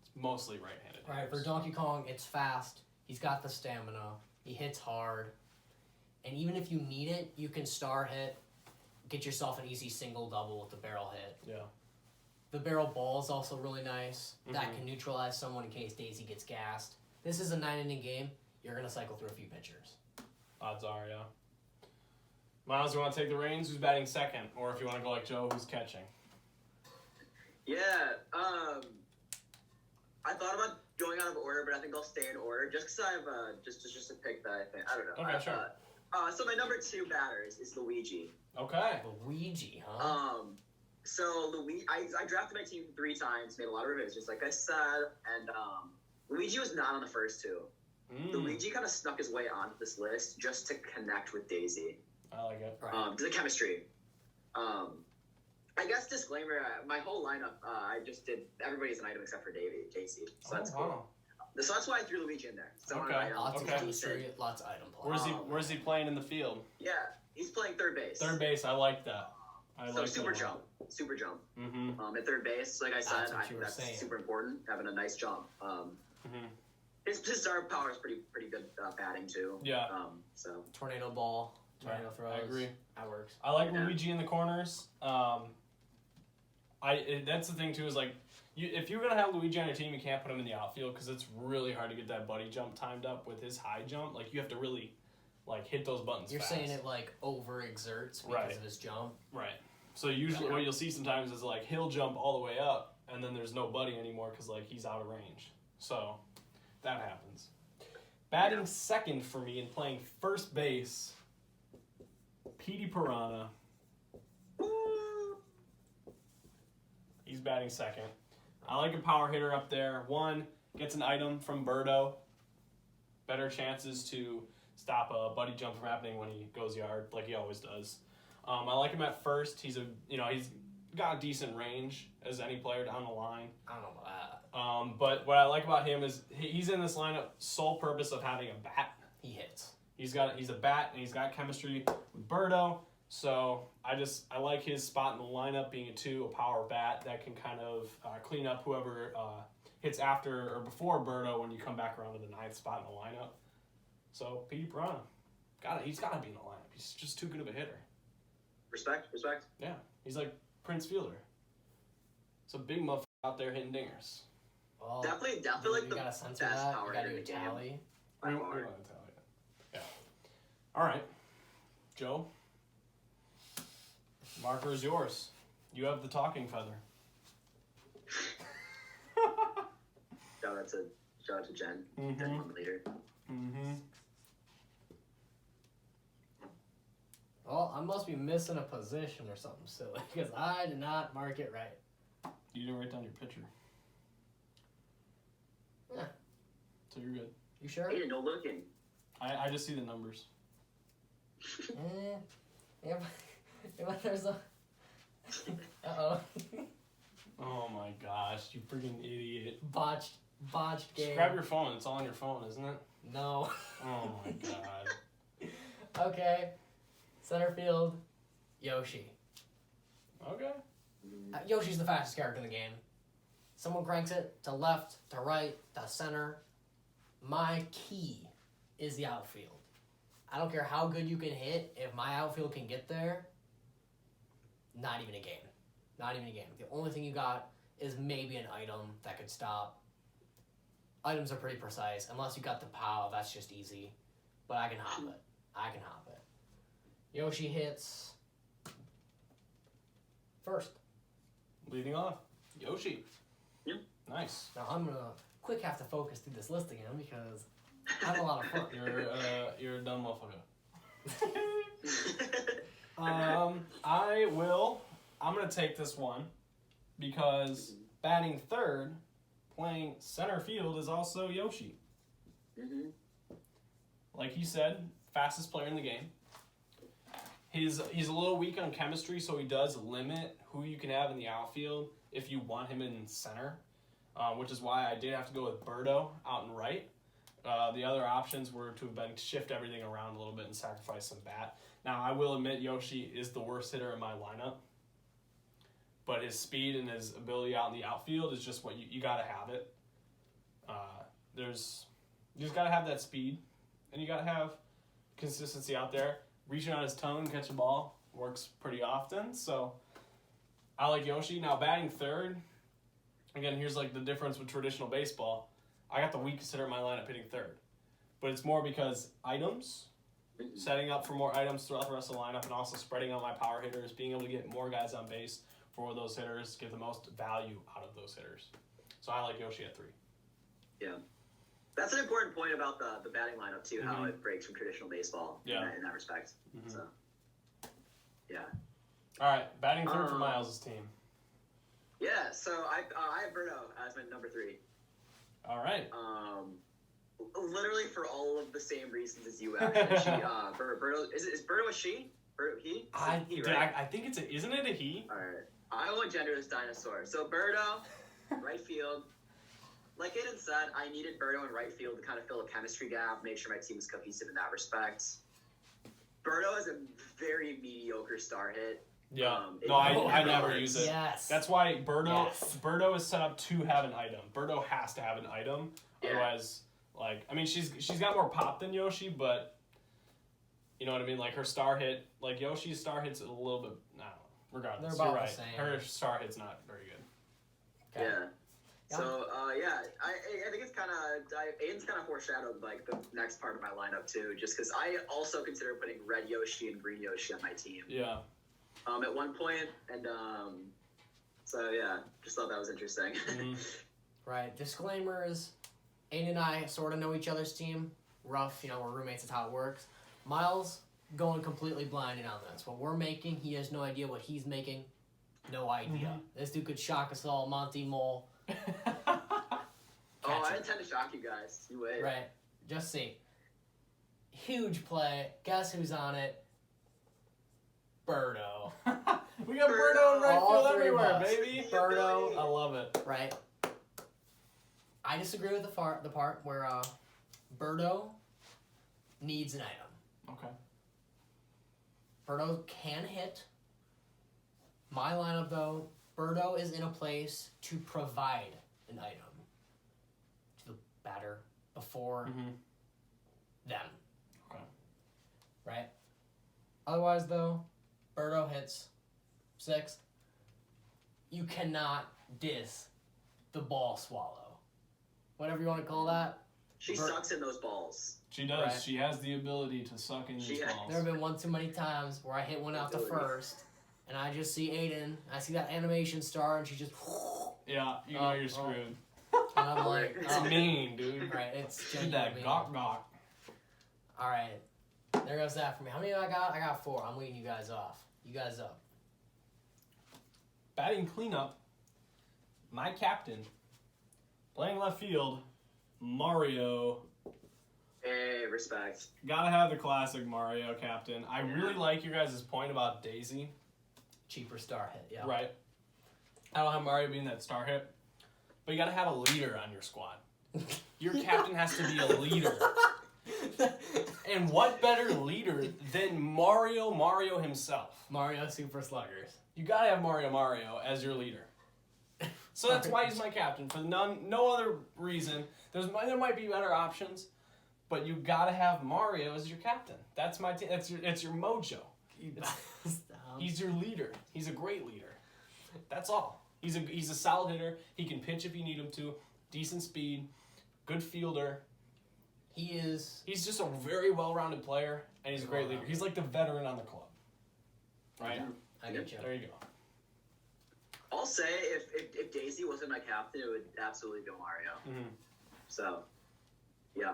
it's mostly right-handed. Right, for hitters. Donkey Kong, it's fast. He's got the stamina. He hits hard. And even if you need it, you can star hit, get yourself an easy single double with the barrel hit. Yeah. The barrel ball is also really nice. That Mhm. can neutralize someone in case Daisy gets gassed. This is a 9-inning game. You're going to cycle through a few pitchers. Odds are, yeah. Myles, you want to take the reins? Who's batting second? Or if you want to go like Joe, who's catching? Yeah. I thought about going out of order, but I think I'll stay in order just because I have just a pick that I think I don't know. Okay, sure. So my number 2 batter is Luigi. Okay. Luigi, huh? So Luigi, I drafted my team 3 times, made a lot of revisions, like I said, and Luigi was not on the first 2. Luigi kind of snuck his way onto this list just to connect with Daisy. I like it. Right. To the chemistry. I guess disclaimer, my whole lineup, I just did everybody's an item except for Daisy. So that's cool. Wow. So that's why I threw Luigi in there. So Okay. Lots Okay. of chemistry, lots of item play. Where's he playing in the field? Yeah, he's playing third base. Third base. I like that. So super jump. Mm-hmm. At third base, like I said, That's what I you think were that's saying. super important, having a nice jump. Mm-hmm. His star power is pretty good batting too. Yeah. So Tornado ball, tornado throws. I agree. That works. I like Yeah. Luigi in the corners. That's the thing too, is like if you're gonna have Luigi on your team, you can't put him in the outfield because it's really hard to get that buddy jump timed up with his high jump. Like you have to really like hit those buttons. You're fast. saying it like overexerts because Right. of his jump. Right. So usually what you'll see sometimes is like he'll jump all the way up and then there's no buddy anymore because like he's out of range. So that happens. Batting second for me and playing first base, Petey Piranha. He's batting second. I like a power hitter up there. 1, gets an item from Birdo. Better chances to stop a buddy jump from happening when he goes yard, like he always does. I like him at first. He's got a decent range as any player down the line. I don't know about that. But what I like about him is he's in this lineup sole purpose of having a bat. He hits. He's a bat and he's got chemistry with Birdo. So I like his spot in the lineup being a 2, a power bat that can kind of clean up whoever hits after or before Birdo when you come back around to the 9th spot in the lineup. So Petey Piranha. He's got to be in the lineup. He's just too good of a hitter. Respect. Yeah, he's like Prince Fielder. It's a big motherfucker out there hitting dingers. Well, Definitely you like the gotta best censor that. power You gotta hitter do in a the game. tally. By We far. don't tell you. Yeah. All right, Joe. Marker is yours. You have the talking feather. Shout out to Jen, Jen one leader. Mm-hmm. Well, I must be missing a position or something silly because I did not mark it right. You didn't write down your picture. Yeah. So you're good. You sure? Hey, no looking. I just see the numbers. Yeah, but there's a. Uh-oh. Oh my gosh, you freaking idiot. Botched game. Just grab your phone. It's all on your phone, isn't it? No. Oh my god. Okay. Center field, Yoshi. Okay. Yoshi's the fastest character in the game. Someone cranks it to left, to right, to center. My key is the outfield. I don't care how good you can hit. If my outfield can get there, not even a game. Not even a game. The only thing you got is maybe an item that could stop. Items are pretty precise. Unless you got the POW, that's just easy. But I can hop it. Yoshi hits first. Leading off, Yoshi. Yep. Nice. Now I'm gonna have to focus through this list again because I had a lot of fun. You're a dumb motherfucker. I'm gonna take this one because batting third, playing center field is also Yoshi. Mm-hmm. Like he said, fastest player in the game. He's a little weak on chemistry, so he does limit who you can have in the outfield if you want him in center, which is why I did have to go with Birdo out and right. The other options were to have been shift everything around a little bit and sacrifice some bat. Now, I will admit Yoshi is the worst hitter in my lineup, but his speed and his ability out in the outfield is just what you got to have it. You just got to have that speed, and you got to have consistency out there. Reaching on his tongue, catch a ball works pretty often, so I like Yoshi. Now, batting third, again, here's like the difference with traditional baseball. I got the weakest hitter in my lineup hitting third, but it's more because items, setting up for more items throughout the rest of the lineup, and also spreading out my power hitters, being able to get more guys on base for those hitters, get the most value out of those hitters. So I like Yoshi at 3. Yeah. That's an important point about the batting lineup, too, how it breaks from traditional baseball in that respect. Mm-hmm. So, yeah. All right, batting third for Myles' team. Yeah, so I have Birdo as my number 3. All right. Literally for all of the same reasons as you, actually. Birdo, is Birdo a she? He? He, right? I think isn't it a he? All right. I will gender this dinosaur. So Birdo, right field. Like Aiden said, I needed Birdo in right field to kind of fill a chemistry gap, make sure my team is cohesive in that respect. Birdo is a very mediocre star hit. Yeah. I never use it. Yes. That's why Birdo is set up to have an item. Birdo has to have an item. Yeah. Otherwise, she's got more pop than Yoshi, but you know what I mean? Like her star hit, like Yoshi's star hit's a little bit, regardless. They're about You're right. the same. Her star hit's not very good. Okay. Yeah. So, I think it's kind of, Aiden's kind of foreshadowed, like, the next part of my lineup, too, just because I also consider putting red Yoshi and green Yoshi on my team. Yeah. At one point, and, so, yeah, just thought that was interesting. Mm-hmm. Right. Disclaimers. Aiden and I sort of know each other's team. Rough, we're roommates, that's how it works. Myles, going completely blinded on this. What we're making, he has no idea what he's making. No idea. Mm-hmm. This dude could shock us all, Monty Mole. I intend to shock you guys. You wait. Right. Just see. Huge play. Guess who's on it? Birdo. We got Birdo in right All field three of everywhere, us. baby. Birdo. I love it. Right. I disagree with the part where Birdo needs an item. Okay. Birdo can hit. My lineup, though, Birdo is in a place to provide an item to the batter before them. Okay. right? Otherwise, though, Birdo hits 6th. You cannot diss the ball swallow. Whatever you want to call that. She sucks in those balls. She does. Right. She has the ability to suck in these balls. There have been one too many times where I hit one out the first, and I just see Aiden. I see that animation star, and she just. Yeah, you know you're screwed. And I'm like, it's mean, dude. Right, it's genuinely that mean. Gawk. All right, there goes that for me. How many do I got? I got 4. I'm leading you guys off. You guys up. Batting cleanup. My captain. Playing left field. Mario. Hey, respect. Gotta have the classic Mario captain. I really like your guys' point about Daisy. Cheaper star hit, yeah. Right. I don't have Mario being that star hit. But you gotta have a leader on your squad. Your captain has to be a leader. And what better leader than Mario himself? Mario Super Sluggers. You gotta have Mario as your leader. So that's why he's my captain. For no other reason. There might be better options, but you gotta have Mario as your captain. That's my team. It's your mojo. He's your leader. He's a great leader. That's all. He's a solid hitter. He can pitch if you need him to. Decent speed. Good fielder. He's just a very well-rounded player, and he's a great leader. He's like the veteran on the club. Right? I get you. There you go. I'll say if Daisy wasn't my captain, it would absolutely be Mario. Mm-hmm. So, yeah.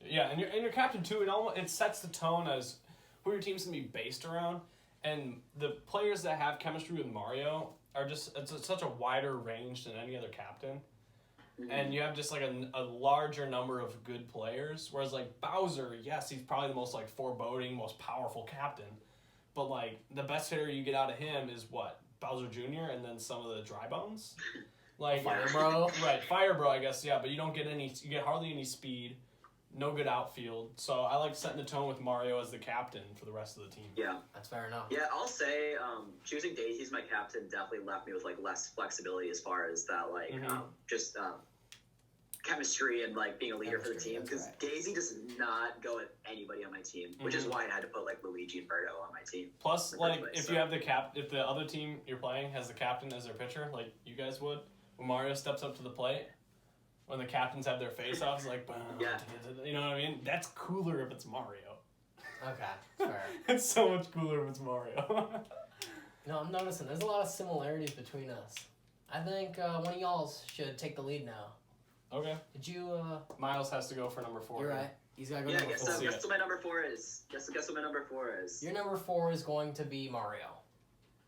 Yeah, and your captain too. It sets the tone as who your team's gonna be based around, and the players that have chemistry with Mario are just such a wider range than any other captain. Mm-hmm. And you have just like a larger number of good players. Whereas like Bowser, yes, he's probably the most like foreboding, most powerful captain. But like the best hitter you get out of him is what? Bowser Jr. and then some of the dry bones. Like Fire Bro. Right, Fire Bro, I guess, yeah, but you get hardly any speed, no good outfield. So I like setting the tone with Mario as the captain for the rest of the team. Yeah. That's fair enough. Yeah, I'll say choosing Daisy as my captain definitely left me with like less flexibility as far as that like just chemistry and like being a leader for the team, because Daisy does not go at anybody on my team, which is why I had to put like Luigi and Birdo on my team. Plus, like if you have if the other team you're playing has the captain as their pitcher, like you guys would, when Mario steps up to the plate, when the captains have their face-offs, like you know what I mean? That's cooler if it's Mario. Okay, fair. It's so much cooler if it's Mario. No, I'm noticing there's a lot of similarities between us. I think one of y'all should take the lead now. Okay. Did you, Myles has to go for number 4. You're right. He's got to go number 4. Yeah, guess what my number 4 is. Guess what my number 4 is. Your number 4 is going to be Mario.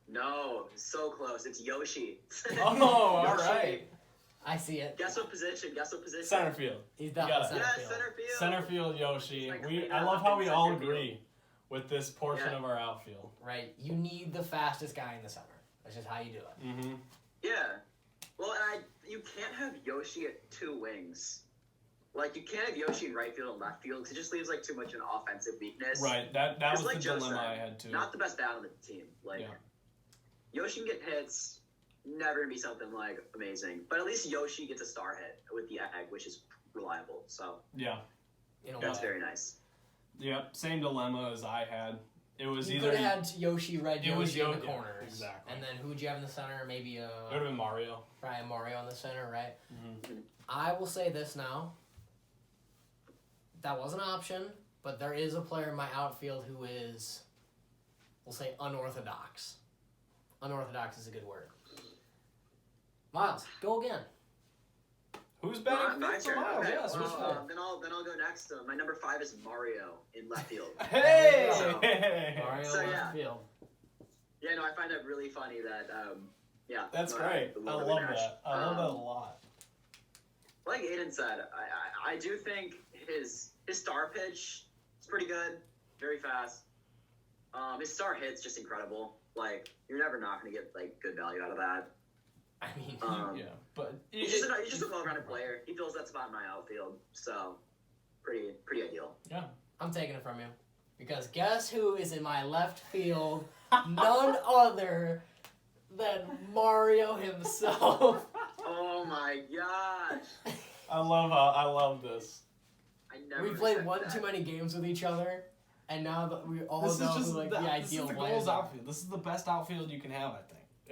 No, so close. It's Yoshi. Oh, all right. I see it. Guess what position? Center field. He's definitely center field. Center field. Center field, Yoshi. I love how we all agree with this portion of our outfield. Right. You need the fastest guy in the center. That's just how you do it. Mm-hmm. Yeah. Well, you can't have Yoshi at 2 wings. Like, you can't have Yoshi in right field and left field, because it just leaves, like, too much an offensive weakness. Right, that was like the dilemma I had, too. Not the best bat on the team. Like, Yoshi can get hits, never gonna be something, like, amazing. But at least Yoshi gets a star hit with the egg, which is reliable, so. Yeah. That's very nice. Yep, same dilemma as I had. It was you either... could have had Yoshi, Red Yoshi in the corners. Yeah, exactly. And then who would you have in the center? Maybe It would have been Mario. Probably Mario in the center, right? Mm-hmm. I will say this now. That was an option, but there is a player in my outfield who is, we'll say, unorthodox. Unorthodox is a good word. Myles, go again. Who's batting fifth for Myles? Okay. Yeah, switch then I'll go next. My number 5 is Mario in left field. Hey! Mario left field. Yeah, no, I find it really funny that, That's great. I love that. I love that a lot. Like Aiden said, I do think his star pitch is pretty good, very fast. His star hit's just incredible. Like, you're never not going to get, like, good value out of that. I mean, but he's just a well-rounded player. He fills that spot in my outfield, so pretty ideal. Yeah, I'm taking it from you because guess who is in my left field? None other than Mario himself. Oh my gosh! I love this. I never. We played one too many games with each other, And now that we all This know is just who, like, the the ideal this is the lineup. goals outfield. This is the best outfield you can have, I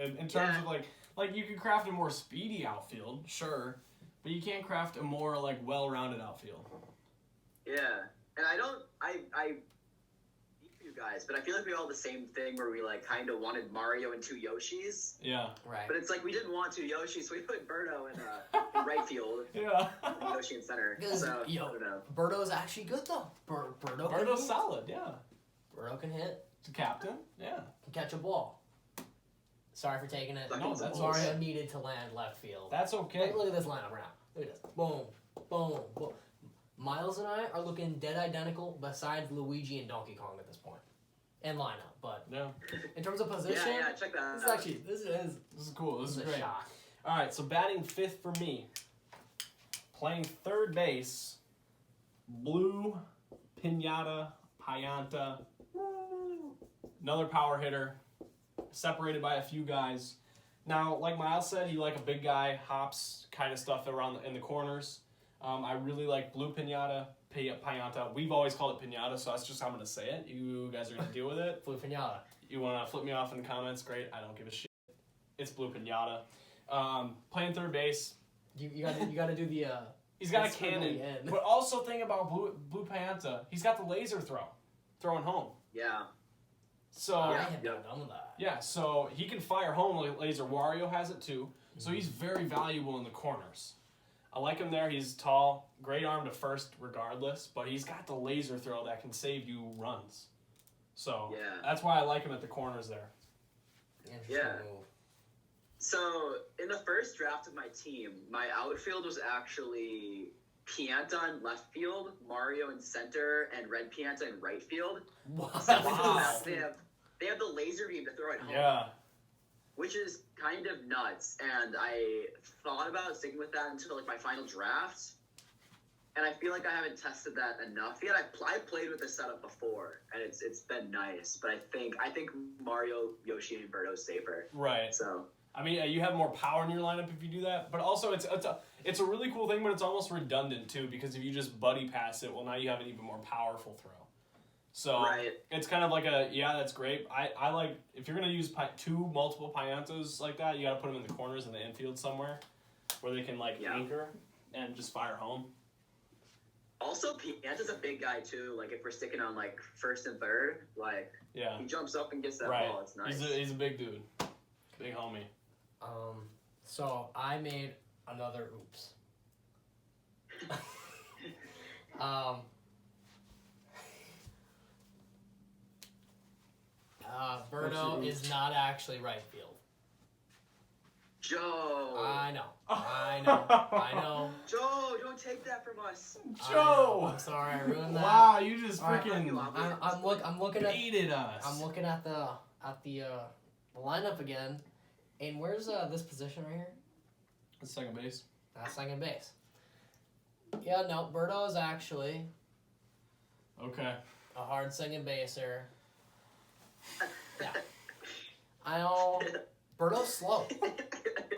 think. In terms of like you can craft a more speedy outfield, sure, but you can't craft a more like well-rounded outfield. Yeah, and I you guys, but I feel like we all the same thing where we like kind of wanted Mario and 2 Yoshis. Yeah. Right. But it's like we didn't want 2 Yoshis, so we put Birdo in right field. Yeah. Yoshi in center. So I don't know. Birdo's actually good though. Birdo Birdo's solid, yeah. Birdo can hit. It's a captain, yeah. Can catch a ball. Sorry for taking it. No, that's Mario needed to land left field. That's okay. Look at this lineup right now. Look at this. Boom, boom, boom. Miles and I are looking dead identical besides Luigi and Donkey Kong at this point. In lineup, but in terms of position, yeah, check that this out. is This is cool. This is a great. shock. All right, so batting 5th for me. Playing third base, Blue Pinata Payanta. Another power hitter, separated by a few guys. Now, like Myles said, you like a big guy, hops, kind of stuff around in the corners. I really like Blue Pinata Payanta. We've always called it Pinata, so that's just how I'm going to say it. You guys are going to deal with it. Blue Pinata. You want to flip me off in the comments? Great. I don't give a shit. It's Blue Pinata. Playing third base. You got to do the. He's got a cannon. But also think about Blue Payanta. He's got the laser throwing home. Yeah. So I have not done with that. yeah, so he can fire home like laser. Wario has it too. So he's very valuable in the corners. I like him there. He's tall, great arm to first regardless, but he's got the laser throw that can save you runs. So that's why I like him at the corners there. Yeah. So in the first draft of my team, my outfield was actually Pianta in left field, Mario in center, and Red Pianta in right field. Wow. So they have the laser beam to throw it home. Yeah. Which is kind of nuts, and I thought about sticking with that until like my final draft, and I feel like I haven't tested that enough yet. I played with this setup before, and it's been nice, but I think Mario, Yoshi, and Birdo's safer. Right. So I mean, you have more power in your lineup if you do that, but also it's a really cool thing, but it's almost redundant too because if you just buddy pass it, well now you have an even more powerful throw. So it's kind of like that's great. I like, if you're going to use multiple Piantas like that, you got to put them in the corners in the infield somewhere where they can anchor and just fire home. Also, Pianta's a big guy too. Like if we're sticking on like first and third, he jumps up and gets that ball. It's nice. He's a big dude. Big homie. So I made another oops. Birdo is not actually right field. Joe. I know. Joe, don't take that from us. Joe. I'm sorry, I ruined that. Wow, you just freaking I'm looking at baited us. I'm looking at the lineup again, and where's this position right here? That's second base. That's second base. Yeah, no, Birdo is actually okay. A hard second baser. Yeah. I know. Birdo's slow.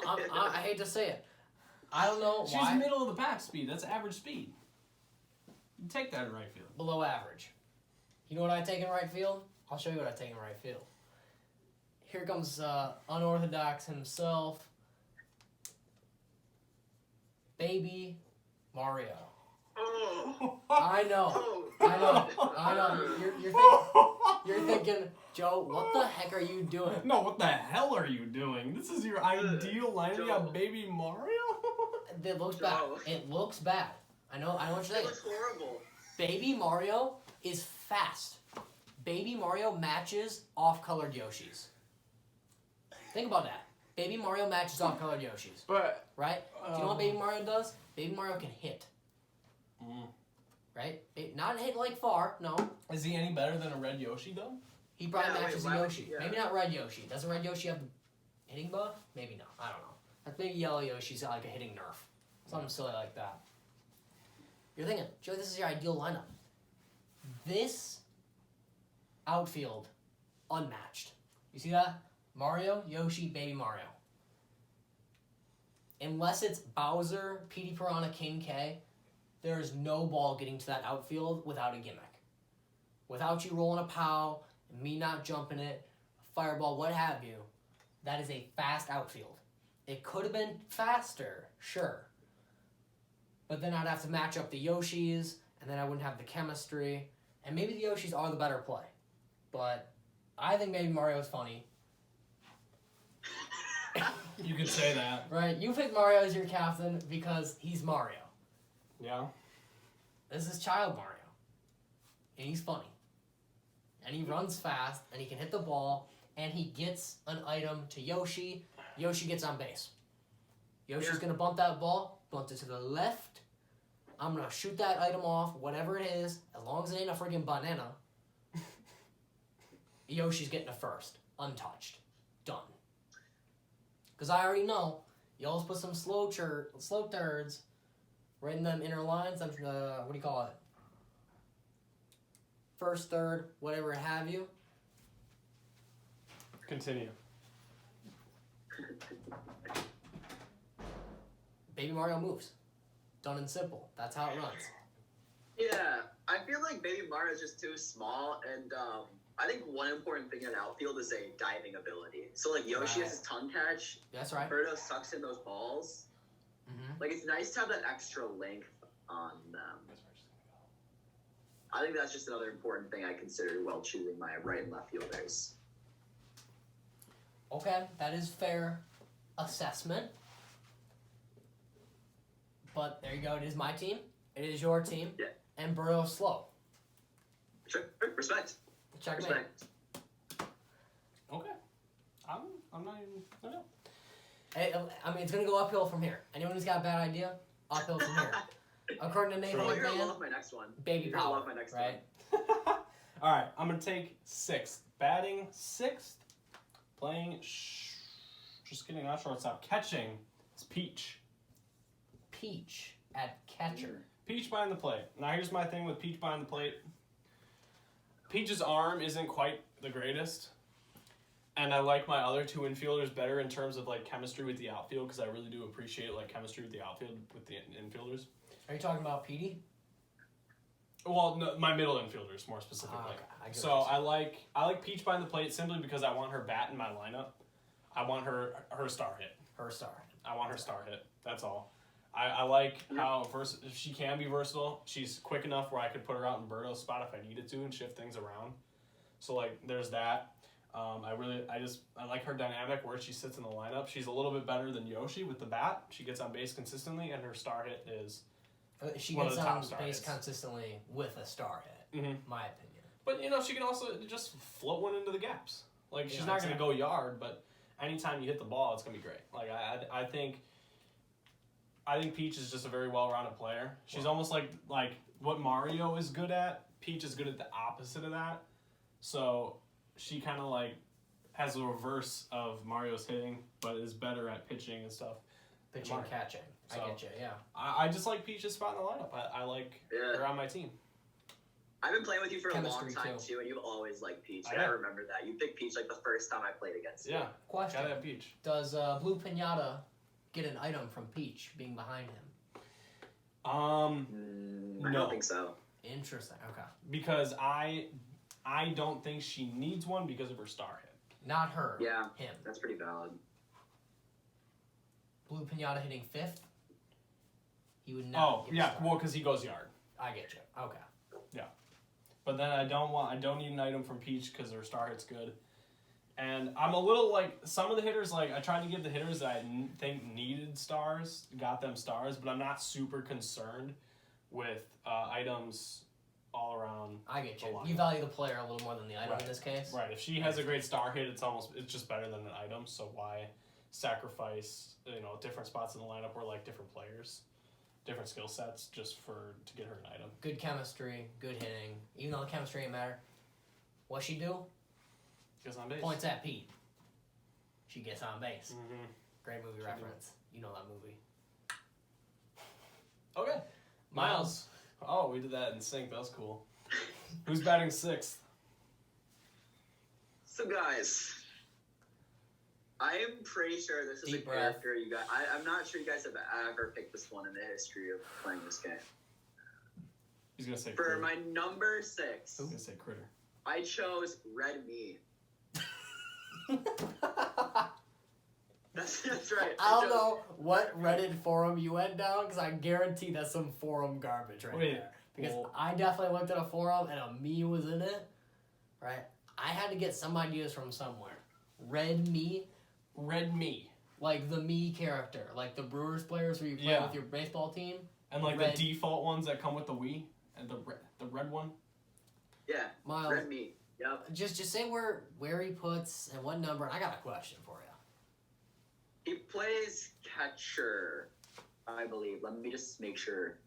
I hate to say it. I don't know why. She's middle of the pack speed. That's average speed. You take that in right field. Below average. You know what I take in right field? I'll show you what I take in right field. Here comes unorthodox himself, Baby Mario. Oh. I know. You're thinking, Joe, what the heck are you doing? No, what the hell are you doing? This is your ideal lineup. You got Baby Mario? It looks bad. It looks bad. I know what you're saying. It looks horrible. Baby Mario is fast. Baby Mario matches off-colored Yoshis. Think about that. Baby Mario matches off-colored Yoshis. But right? Do you know what Baby Mario does? Baby Mario can hit. Right? Not hit like far, no. Is he any better than a red Yoshi though? He probably matches a Yoshi. Yeah. Maybe not red Yoshi. Doesn't red Yoshi have the hitting buff? Maybe not. I don't know. That big yellow Yoshi's got like a hitting nerf. Something silly like that. You're thinking, Joe, this is your ideal lineup. This outfield, unmatched. You see that? Mario, Yoshi, Baby Mario. Unless it's Bowser, Petey Piranha, King K, there is no ball getting to that outfield without a gimmick. without you rolling a POW, me not jumping it, fireball, what have you, that is a fast outfield. It could have been faster, sure. But then I'd have to match up the Yoshis, and then I wouldn't have the chemistry. And maybe the Yoshis are the better play. But I think maybe Mario's funny. You could say that. Right? You picked Mario as your captain because he's Mario. Yeah. This is child Mario. And he's funny. And he runs fast, and he can hit the ball, and he gets an item to Yoshi. Yoshi gets on base. Yoshi's going to bump that ball, bump it to the left. I'm going to shoot that item off, whatever it is, as long as it ain't a freaking banana. Yoshi's getting a first. Untouched. Done. Because I already know, you always put some slow turds right in them inner lines. What do you call it? First, third, whatever have you. Continue. Baby Mario moves. Done and simple. That's how it runs. Yeah, I feel like Baby Mario is just too small, and I think one important thing in an outfield is a diving ability. So, like, Yoshi has his tongue catch. That's right. Birdo sucks in those balls. Mm-hmm. Like, it's nice to have that extra length on them. I think that's just another important thing I consider while choosing my right and left fielders. Okay, that is fair assessment. But there you go. It is my team. It is your team. Yeah. And Burrow's slow. Sure. Respect. Checkmate. Respect. Okay. I'm not even. I don't know. Hey, I mean, it's going to go uphill from here. Anyone who's got a bad idea, uphill from here. According to Nathan Oh, you're gonna McMahon, love my next one. baby You're gonna power, love my next right? one. All right, I'm gonna take sixth. Batting sixth. Playing. Just kidding. Not shortstop. Catching. It's Peach. Peach at catcher. Peach behind the plate. Now here's my thing with Peach behind the plate. Peach's arm isn't quite the greatest, and I like my other two infielders better in terms of like chemistry with the outfield because I really do appreciate like chemistry with the outfield with the infielders. Are you talking about Petey? Well, no, my middle infielders more specifically. Okay. So I like Peach behind the plate simply because I want her bat in my lineup. I want her star hit. Her star. I want her star hit. That's all. I like how she can be versatile. She's quick enough where I could put her out in Birdo's spot if I needed to and shift things around. So like there's that. I like her dynamic where she sits in the lineup. She's a little bit better than Yoshi with the bat. She gets on base consistently, and her star hit is She one of gets the top on star base hits. consistently with a star hit, my opinion. But she can also just float one into the gaps. Like she's not exactly. going to go yard, but anytime you hit the ball, it's going to be great. Like I think Peach is just a very well-rounded player. She's almost like what Mario is good at. Peach is good at the opposite of that. So she kind of like has the reverse of Mario's hitting, but is better at pitching and stuff. Pitching, catching. So, I get you, yeah. I just like Peach's spot in the lineup. I like her on my team. I've been playing with you for Chemistry, a long time too, and you've always liked Peach. I remember that. You picked Peach like the first time I played against you. Yeah. Question. Gotta have Peach. Does Blue Pinata get an item from Peach being behind him? I No. don't think so. Interesting, okay. Because I don't think she needs one because of her star hit. Not her. Yeah. Him. That's pretty valid. Blue Pinata hitting fifth? He would not get a star. Well, because he goes yard. I get you. Okay. Yeah. But then I don't need an item from Peach because her star hit's good. And I'm a little like, some of the hitters, like, I tried to give the hitters that I think needed stars, got them stars, but I'm not super concerned with items all around. I get you. the line. You value the player a little more than the item in this case. Right. If she has a great star hit, it's just better than an item, so why sacrifice, different spots in the lineup or like different players, different skill sets just to get her an item. Good chemistry, good hitting. Even though the chemistry ain't matter. What she do? Gets on base. Points at Pete. She gets on base. Mm-hmm. Great movie reference. You know that movie. Okay. Myles. Oh, we did that in sync. That was cool. Who's batting sixth? So guys, I am pretty sure this is Deep a breath. character you guys. I'm not sure you guys have ever picked this one in the history of playing this game. He's gonna say For critter. my number 6, He's gonna say critter. I chose Red Me. That's right. I don't know what Reddit forum you went down, because I guarantee that's some forum garbage right there. Because I definitely looked at a forum and a me was in it, right? I had to get some ideas from somewhere. Red Me, like the me character, like the Brewers players where you play with your baseball team. And like the default ones that come with the Wii, and the red one. Yeah, Myles, Red Me. Yep. Just say where he puts and what number. And I got a question for you. He plays catcher, I believe. Let me just make sure.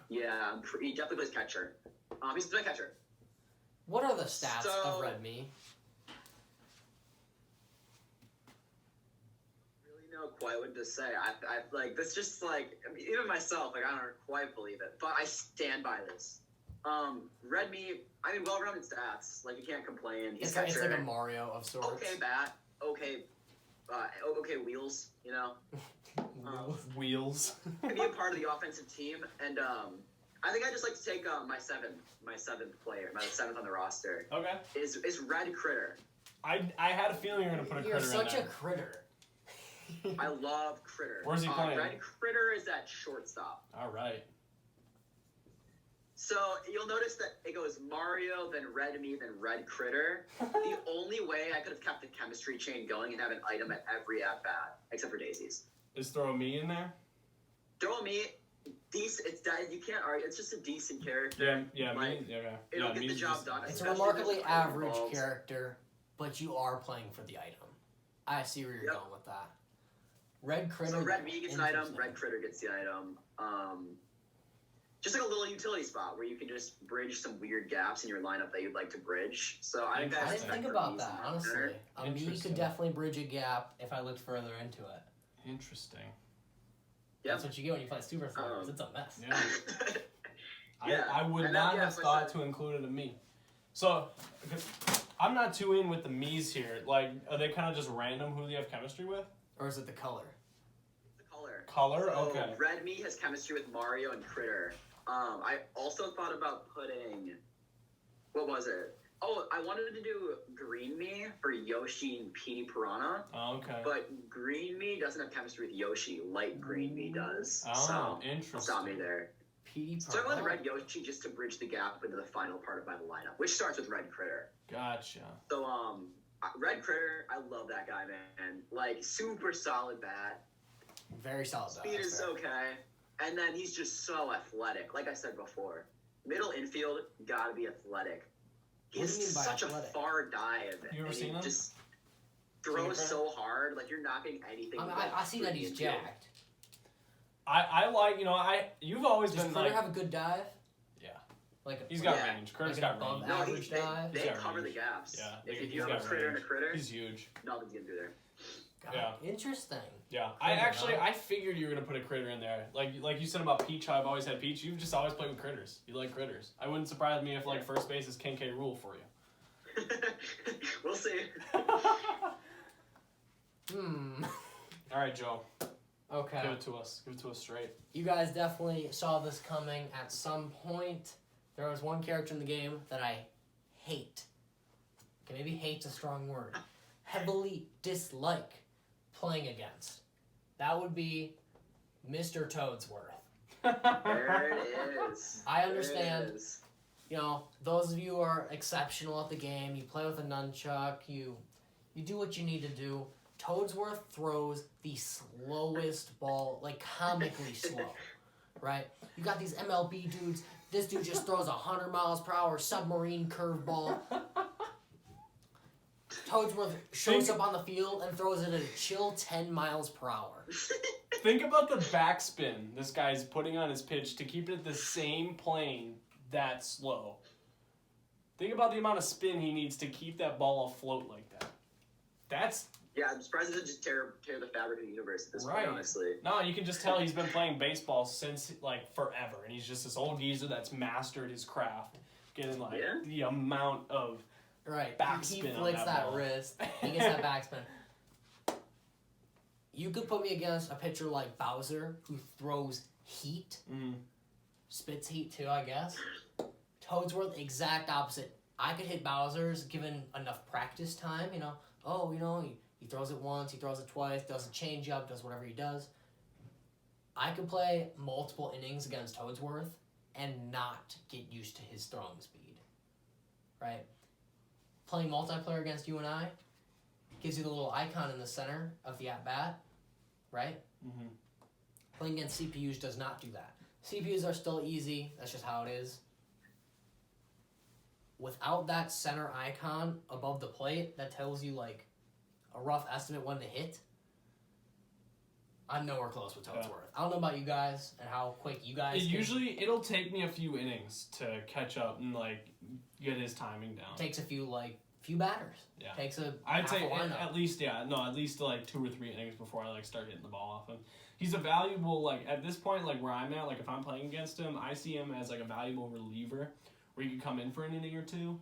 Yeah, he definitely plays catcher. He's playing catcher. What are the stats of Red Me? Really know quite what to say. I like this. Just like, I mean, even myself, like I don't quite believe it, but I stand by this. Red Me. I mean, well-rounded stats. Like you can't complain. He's catcher. It's like a Mario of sorts. Okay, bat. Okay. Okay, wheels. You know. Wheels. To be a part of the offensive team, and I think I just like to take my seventh player, my 7th on the roster. Okay. Is Red Critter. I had a feeling you were gonna put a critter in there. You're such a critter. I love Critter. Where's he playing? Red Critter is at shortstop. All right. So you'll notice that it goes Mario, then Red Me, then Red Critter. The only way I could have kept the chemistry chain going and have an item at every at bat, except for Daisies. Is throw a me in there? Throw Me, decent. You can't argue. It's just a decent character. Yeah, like, me. Okay. It'll get the job done. It's a remarkably average character, but you are playing for the item. I see where you're going with that. Red Critter. So Red Me gets an item. Red Critter gets the item. Just like a little utility spot where you can just bridge some weird gaps in your lineup that you'd like to bridge. So I didn't think about that, honestly. A me could definitely bridge a gap if I looked further into it. Interesting. Yep. That's what you get when you play Super Sluggers. It's a mess. Yeah. I would not have thought to include it in me. So, I'm not too in with the me's here. Like, are they kind of just random who they have chemistry with? Or is it the color? It's the color. Color? So Okay. Red Me has chemistry with Mario and Critter. I also thought about putting... What was it? Oh, I wanted to do Green Me for Yoshi and Petey Piranha. Oh, okay. But Green Me doesn't have chemistry with Yoshi. Light Green Me does. Oh, so interesting. Stop me there. Petey So I Piranha. went Red Yoshi just to bridge the gap into the final part of my lineup, which starts with Red Critter. Gotcha. So, Red Critter, I love that guy, man. Like, super solid bat. Very solid. Speed is okay. And then he's just so athletic. Like I said before, middle infield, gotta be athletic. He has such athletic? A far dive. You ever seen him? Just throws so hard, like you're knocking anything. I see that he's jacked. I like, you've always Does been Critter like... have a good dive? Yeah. Like He's got range. Critter's got range. No, average dive? they cover the gaps. Yeah. If you have a Critter and a Critter, he's huge. nothing's gonna do there. God, Yeah. Interesting. Yeah. I figured you were going to put a critter in there. Like you said about Peach, how I've always had Peach. You've just always played with critters. You like critters. I wouldn't surprise me if, like, first base is King K. Rool for you. We'll see. All right, Joe. Okay. Give it to us. Give it to us straight. You guys definitely saw this coming at some point. There was one character in the game that I hate. Okay, maybe hate's a strong word. Heavily dislike playing against. That would be Mr. Toadsworth. There it is. I understand. Those of you who are exceptional at the game, you play with a nunchuck, you do what you need to do. Toadsworth throws the slowest ball, like comically slow, right? You got these MLB dudes. This dude just throws 100 miles per hour submarine curveball. Toadsworth shows up on the field and throws it at a chill 10 miles per hour. Think about the backspin this guy's putting on his pitch to keep it at the same plane that slow. Think about the amount of spin he needs to keep that ball afloat like that. Yeah, I'm surprised it doesn't just tear the fabric of the universe at this point, honestly. No, you can just tell he's been playing baseball since, like, forever. And he's just this old geezer that's mastered his craft. Getting, like, the amount of backspin He flicks that wrist. He gets that backspin. You could put me against a pitcher like Bowser who throws heat. spits heat too, I guess. Toadsworth, exact opposite. I could hit Bowser's given enough practice time, you know. Oh, you know, he throws it once, he throws it twice, does a change up, does whatever he does. I could play multiple innings against Toadsworth and not get used to his throwing speed. Right? Playing multiplayer against you and I gives you the little icon in the center of the at-bat, right? Mm-hmm. Playing against CPUs does not do that. CPUs are still easy. That's just how it is. Without that center icon above the plate that tells you, like, a rough estimate when to hit, I'm nowhere close with Toadsworth. Yeah. I don't know about you guys and how quick you guys It'll take me a few innings to catch up and, like, get his timing down. Takes a few batters. Yeah. Takes I'd say at least 2 or 3 innings before I, like, start hitting the ball off him. He's a valuable, like, at this point, like, where I'm at, like, if I'm playing against him, I see him as, like, a valuable reliever where he could come in for an inning or two,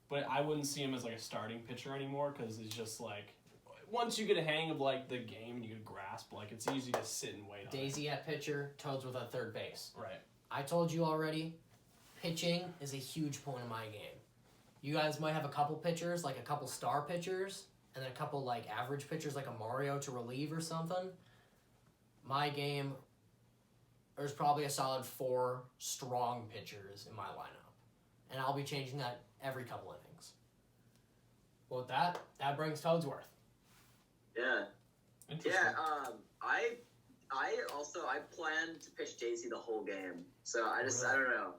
but I wouldn't see him as, like, a starting pitcher anymore because it's just, like, once you get a hang of, like, the game and you can grasp, like, it's easy to sit and wait on Daisy at pitcher, Toadsworth at third base. Right. I told you already, pitching is a huge point in my game. You guys might have a couple pitchers, like a couple star pitchers, and then a couple, like, average pitchers, like a Mario to relieve or something. My game, there's probably a solid 4 strong pitchers in my lineup. And I'll be changing that every couple innings. Well, with that brings Toadsworth. Yeah. Interesting. Yeah, I plan to pitch Daisy the whole game. So I don't know.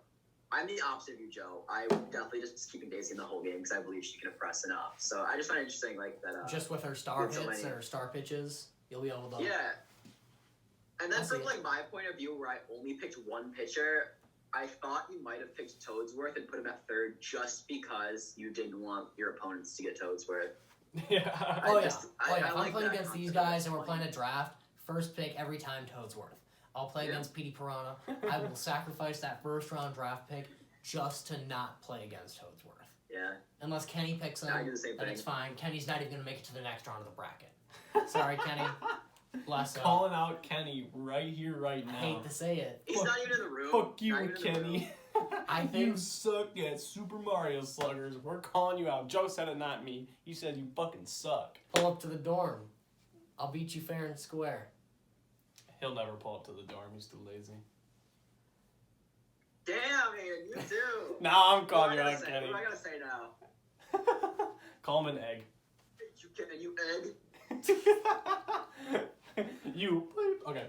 I'm the opposite of you, Joe. I definitely just keeping Daisy in the whole game because I believe she can impress enough. So I just find it interesting, like, that. Just with her star hits and her star pitches, you'll be able to. Yeah. And then from, like, my point of view where I only picked one pitcher, I thought you might have picked Toadsworth and put him at third just because you didn't want your opponents to get Toadsworth. Yeah. If I'm playing against these guys and we're playing a draft, first pick every time Toadsworth. I'll play against Petey Piranha. I will sacrifice that first round draft pick just to not play against Toadsworth. Yeah. Unless Kenny picks him, then it's fine. Kenny's not even going to make it to the next round of the bracket. Sorry, Kenny. Bless him. Calling out Kenny right here, right now. I hate to say it. He's not even in the room. Fuck you, Kenny. I think you suck at Super Mario Sluggers. We're calling you out. Joe said it, not me. You said you fucking suck. Pull up to the dorm. I'll beat you fair and square. He'll never pull up to the dorm. He's too lazy. Damn, man, you too. Nah, I'm calling you out, Kenny. What am I gonna say now? Call him an egg. You egg. You bleep. Okay.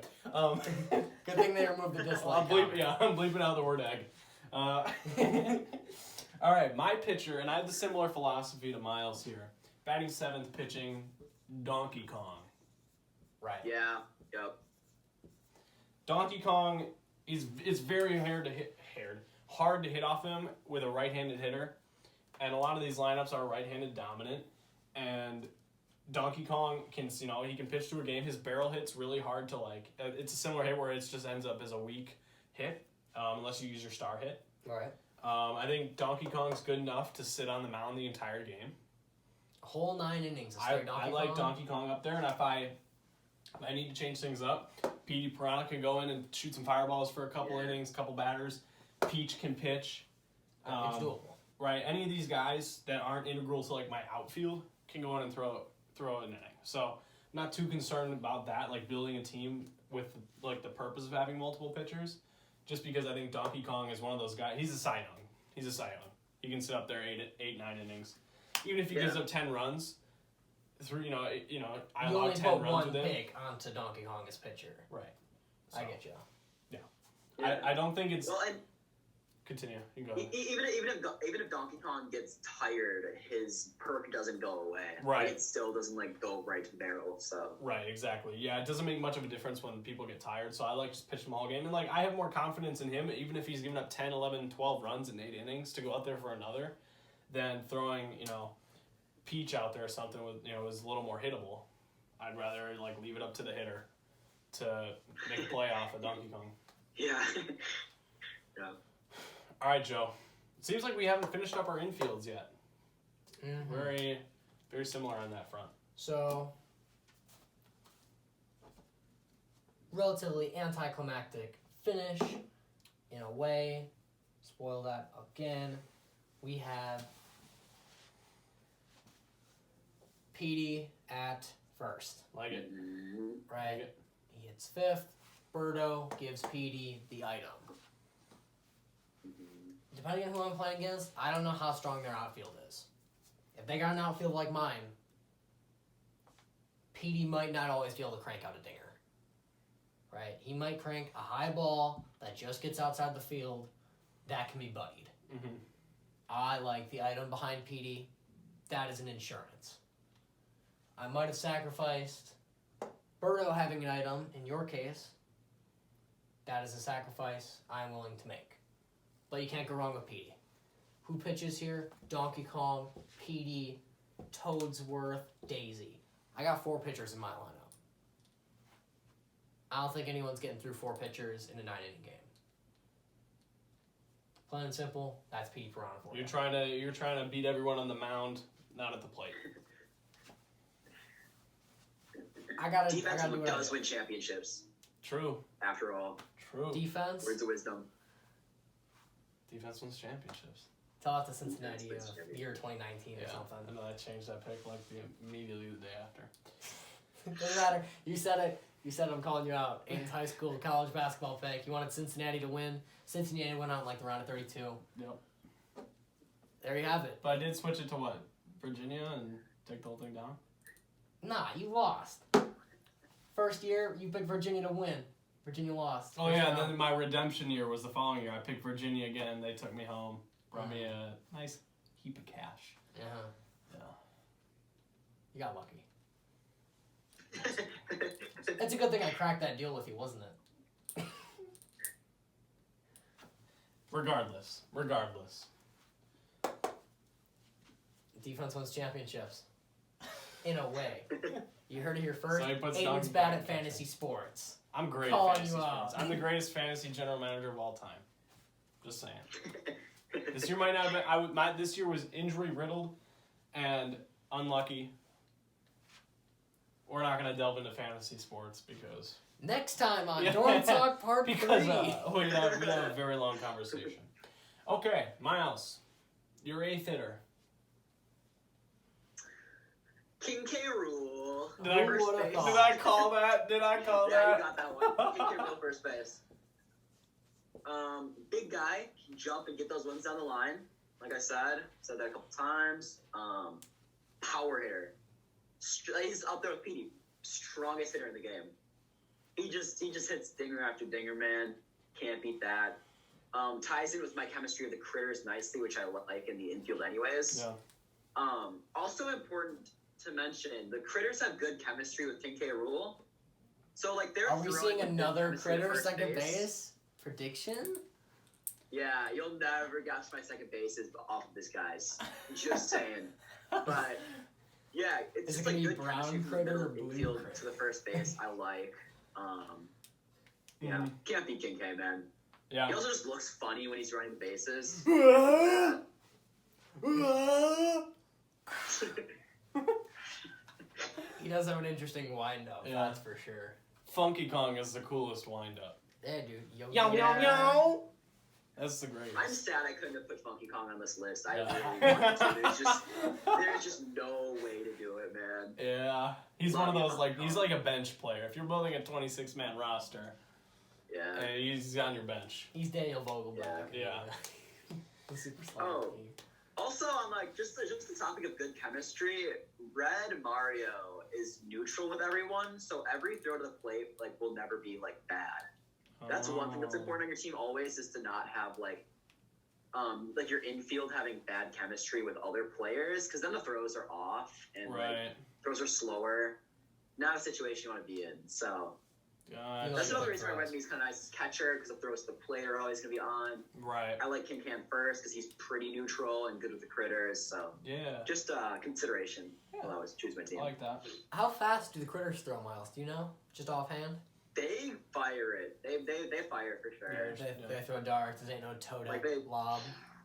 Good thing they removed the dislike. I'm bleeping out the word egg. All right, my pitcher, and I have the similar philosophy to Myles here. Batting 7th, pitching Donkey Kong. Right. Yeah. Yep. Donkey Kong is very hard to hit off him with a right-handed hitter, and a lot of these lineups are right-handed dominant, and Donkey Kong can, he can pitch through a game. His barrel hit's really hard to, like, it's a similar hit where it just ends up as a weak hit, unless you use your star hit. All right. I think Donkey Kong's good enough to sit on the mound the entire game. Whole 9 innings. I like Donkey Kong up there, and if I need to change things up, Petey Piranha can go in and shoot some fireballs for a couple innings, couple batters. Peach can pitch. It's doable. Right, any of these guys that aren't integral to, like, my outfield can go in and throw an inning. So I'm not too concerned about that, like building a team with, like, the purpose of having multiple pitchers, just because I think Donkey Kong is one of those guys. He's a Cy Young. He can sit up there 9 innings. Even if he gives up 10 runs, I allow 10 runs with him. You only put one pick onto Donkey Kong as pitcher. Right. So, I get you. Yeah. I don't think it's... Well, and continue. You can go ahead. Even if Donkey Kong gets tired, his perk doesn't go away. Right. It still doesn't, like, go right to the barrel. So. Right. Exactly. Yeah. It doesn't make much of a difference when people get tired. So I like just pitch him all game, and, like, I have more confidence in him, even if he's giving up 10, 11, 12 runs in 8 innings to go out there for another, than throwing Peach out there or something with is a little more hittable. I'd rather, like, leave it up to the hitter to make a play off of Donkey Kong. Yeah. Yeah. All right, Joe. It seems like we haven't finished up our infields yet. Mm-hmm. Very, very similar on that front. So, relatively anticlimactic finish. in a way, spoil that again, we have Petey at first. Like it. Right? Like it. He hits fifth. Birdo gives Petey the item. Depending on who I'm playing against, I don't know how strong their outfield is. If they got an outfield like mine, Petey might not always be able to crank out a dinger. Right? He might crank a high ball that just gets outside the field that can be buddied. Mm-hmm. I like the item behind Petey. That is an insurance. I might have sacrificed Birdo having an item, in your case. That is a sacrifice I'm willing to make. But you can't go wrong with Petey. Who pitches here? Donkey Kong, Petey, Toadsworth, Daisy. I got 4 pitchers in my lineup. I don't think anyone's getting through 4 pitchers in a 9-inning game. Plain and simple, that's Petey Piranha for you. You're trying to beat everyone on the mound, not at the plate. Defense does win championships. True. After all. True. Defense. Words of wisdom. Defense wins championships. Tell it to Cincinnati year 2019 or something. And then I changed that pick immediately the day after. Doesn't matter. You said it. You said I'm calling you out. Aiden's high school, college basketball pick. You wanted Cincinnati to win. Cincinnati went out in like the round of 32. Yep. There you have it. But I did switch it to what? Virginia and take the whole thing down? Nah, you lost. First year, you picked Virginia to win. Virginia lost. Oh, yeah, and then my redemption year was the following year. I picked Virginia again. They took me home. Brought me a nice heap of cash. Uh-huh. Yeah. You got lucky. It's a good thing I cracked that deal with you, wasn't it? Regardless. Defense wins championships. In a way. You heard it here first. So he puts Aiden's Donkey bad Kong at in fantasy sports. I'm great Calling at fantasy you sports. out. I'm the greatest fantasy general manager of all time. Just saying. This year might not have been. This year was injury riddled and unlucky. We're not going to delve into fantasy sports because... Next time on Dorm Talk Part 3. Because we have a very long conversation. Okay, Myles. Your 8th hitter. King K. Rool. Did I call that? Yeah, you got that one. King K. Rool, first base. Big guy, can jump and get those ones down the line. Like I said that a couple times. Power hitter. He's up there with Petey. Strongest hitter in the game. He just hits dinger after dinger, man. Can't beat that. Ties in with my chemistry of the critters nicely, which I like in the infield anyways. Yeah. Also important to mention, the critters have good chemistry with King K. Rool. So like they're Are we seeing another critter second base? Prediction? Yeah, you'll never guess my second bases off of this guy's. Just saying. But yeah, it's Is just it like gonna be good brown chemistry from the critter middle or blue infield critter? to the first base. I like. Yeah, can't beat King K, man. Yeah. He also just looks funny when he's running the bases. He does have an interesting wind-up, Yeah. that's for sure. Funky Kong is the coolest wind-up. Yeah, dude. Yo, yo, yo! That's the greatest. I'm sad I couldn't have put Funky Kong on this list. I Yeah. really wanted to. There's just no way to do it, man. Yeah. He's one of those, like, he's like a bench player. If you're building a 26-man roster, Yeah. he's on your bench. He's Daniel Vogelback. Yeah. The Super Slugger team. Also, on like just the topic of good chemistry, Red Mario is neutral with everyone, so every throw to the plate like will never be like bad. That's one thing that's important on your team always is to not have like your infield having bad chemistry with other players, because then the throws are off and like, throws are slower. Not a situation you want to be in. So that's another reason why Red Me's kind of nice as catcher, because the throws to the plate are always going to be on. Right. I like King Cam first because he's pretty neutral and good with the critters. So yeah, just consideration while I was choose my team. I like that. How fast do the critters throw, Myles? Do you know? Just offhand? They fire it. They fire for sure. Yeah, they throw darts. There ain't no toe Like lob.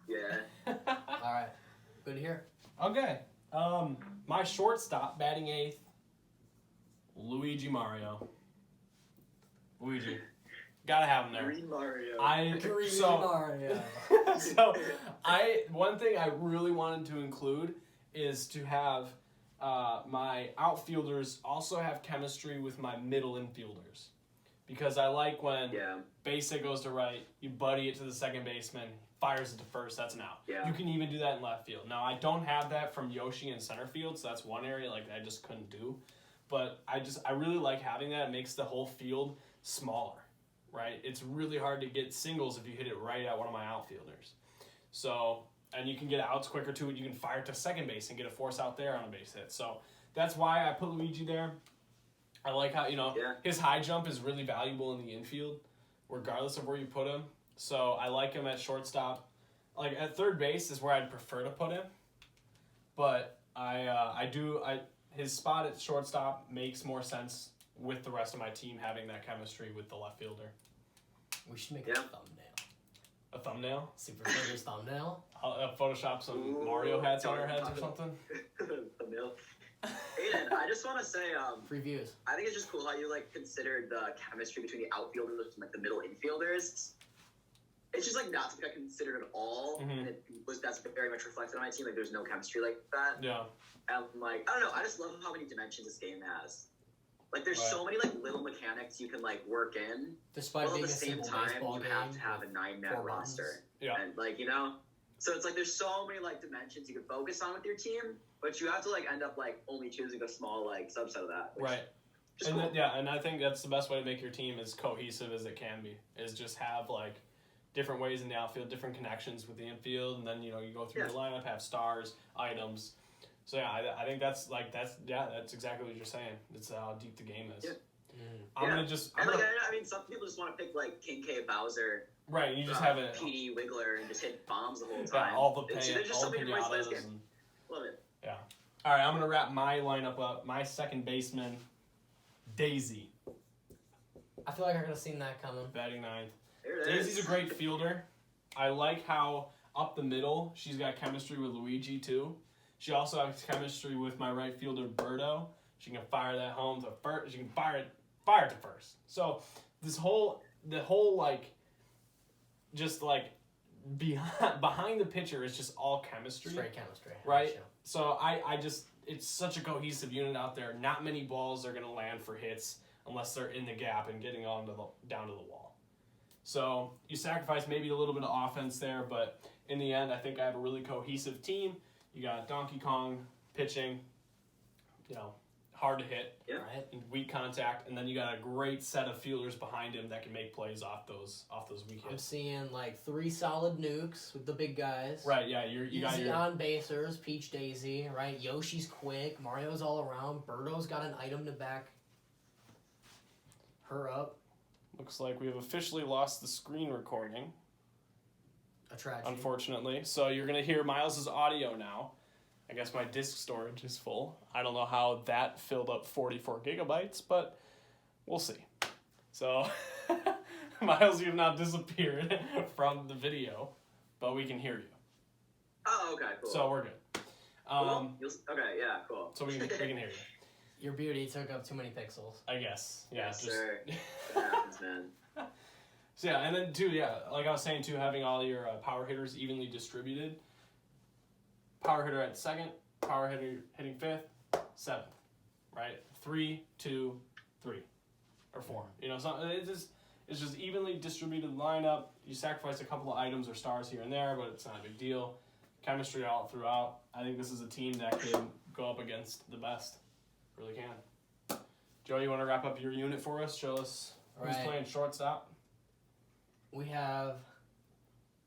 Yeah. All right. Good to hear. Okay. My shortstop, batting 8th, Luigi Mario. Luigi. Gotta have him there. Green Mario. One thing I really wanted to include is to have my outfielders also have chemistry with my middle infielders. Because I like when base hit goes to right, you buddy it to the second baseman, fires it to first, that's an out. Yeah. You can even do that in left field. Now, I don't have that from Yoshi in center field, so that's one area like I just couldn't do. But I really like having that. It makes the whole field smaller, right? It's really hard to get singles if you hit it right at one of my outfielders. So, and you can get outs quicker too. You can fire it to second base and get a force out there on a base hit. So that's why I put Luigi there. I like how, his high jump is really valuable in the infield, regardless of where you put him. So I like him at shortstop. Like at third base is where I'd prefer to put him. But his spot at shortstop makes more sense with the rest of my team having that chemistry with the left fielder. We should make a thumbnail. A thumbnail? Super Sluggers thumbnail? I'll Photoshop some Mario hats on our heads or something. Thumbnail. Aiden, I just want to say, Previews. I think it's just cool how you considered the chemistry between the outfielders and the middle infielders. It's just not something I considered at all, and that's very much reflected on my team. There's no chemistry like that. Yeah. And I don't know. I just love how many dimensions this game has. There's so many little mechanics you can work in. Despite being at the a same simple time, baseball you game, have to have a 9-man roster. Yeah. And so it's there's so many dimensions you can focus on with your team, but you have to end up only choosing a small subset of that. Right. And cool. and I think that's the best way to make your team as cohesive as it can be. Is just have different ways in the outfield, different connections with the infield, and then you go through your lineup, have stars, items. So I think that's exactly what you're saying. It's how deep the game is. Yeah. Some people just want to pick King K Bowser. Right, you just have a PD Wiggler and just hit bombs the whole time. Yeah, all the pinatas. Love it. Yeah. All right, I'm gonna wrap my lineup up. My second baseman, Daisy. I feel like I could have seen that coming. Batting ninth. There it Daisy's is. a great fielder. I like how up the middle she's got chemistry with Luigi too. She also has chemistry with my right fielder Berto. She can fire that home to first. She can fire it to first. So the whole behind the pitcher is just all chemistry. Straight chemistry. Right? So it's such a cohesive unit out there. Not many balls are going to land for hits unless they're in the gap and getting down to the wall. So you sacrifice maybe a little bit of offense there, but in the end, I think I have a really cohesive team. You got Donkey Kong pitching, hard to hit, right? And weak contact, and then you got a great set of fielders behind him that can make plays off those weak hits. I'm seeing 3 solid nukes with the big guys. Right, yeah, you got your on basers, Peach Daisy, right? Yoshi's quick, Mario's all around, Birdo's got an item to back her up. Looks like we have officially lost the screen recording. A tragedy. Unfortunately, so you're gonna hear Myles' audio now. I guess my disk storage is full. I don't know how that filled up 44 gigabytes, but we'll see. So, Myles, you have now disappeared from the video, but we can hear you. Oh, okay, cool. So we're good. Okay, yeah, cool. So we can hear you. Your beauty took up too many pixels. I guess. Yeah. Yes, sir. That happens, man. So yeah, and then too, like I was saying too, having all your power hitters evenly distributed. Power hitter at second, power hitter hitting fifth, seventh, right? 3, 2, 3, or 4. So it's just evenly distributed lineup. You sacrifice a couple of items or stars here and there, but it's not a big deal. Chemistry all throughout. I think this is a team that can go up against the best. Really can. Joe, you want to wrap up your unit for us? Show us who's playing shortstop. We have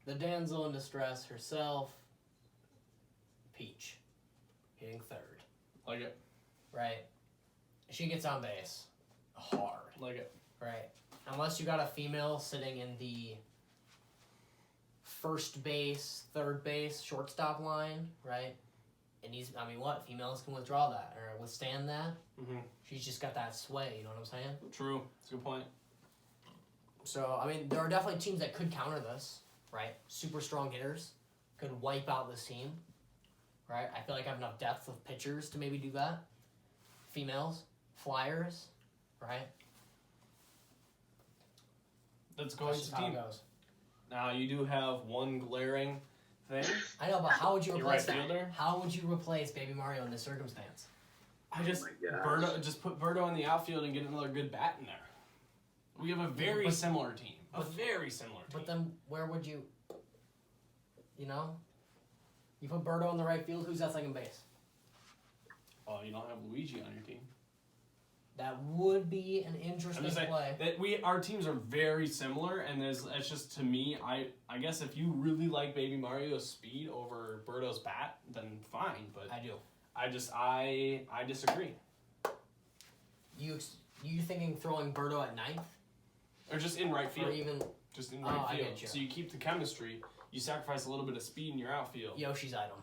the damsel in distress herself, Peach, hitting third. Like it. Right. She gets on base hard. Like it. Right. Unless you got a female sitting in the first base, third base, shortstop line, right? And females can withdraw that or withstand that. Mm-hmm. She's just got that sway, you know what I'm saying? True. That's a good point. So, there are definitely teams that could counter this, right? Super strong hitters could wipe out this team, right? I feel like I have enough depth with pitchers to maybe do that. Females, flyers, right? That's That's going just to how it team. goes. Now you do have one glaring thing. I know, but how would you Your replace right that? fielder? How would you replace Baby Mario in this circumstance? I just my gosh. Birdo, put Birdo in the outfield and get another good bat in there. We have a very similar team. A very similar team. But then where would you? You know, you put Birdo in the right field. Who's at second base? Oh, you don't have Luigi on your team. That would be an I'm interesting just saying play. that our teams are very similar, and it's just to me. I guess if you really like Baby Mario's speed over Birdo's bat, then fine. But I do. I disagree. You thinking throwing Birdo at ninth Or just in right or field. even Just in Oh, right I field. get you. So you keep the chemistry. You sacrifice a little bit of speed in your outfield. Yoshi's item?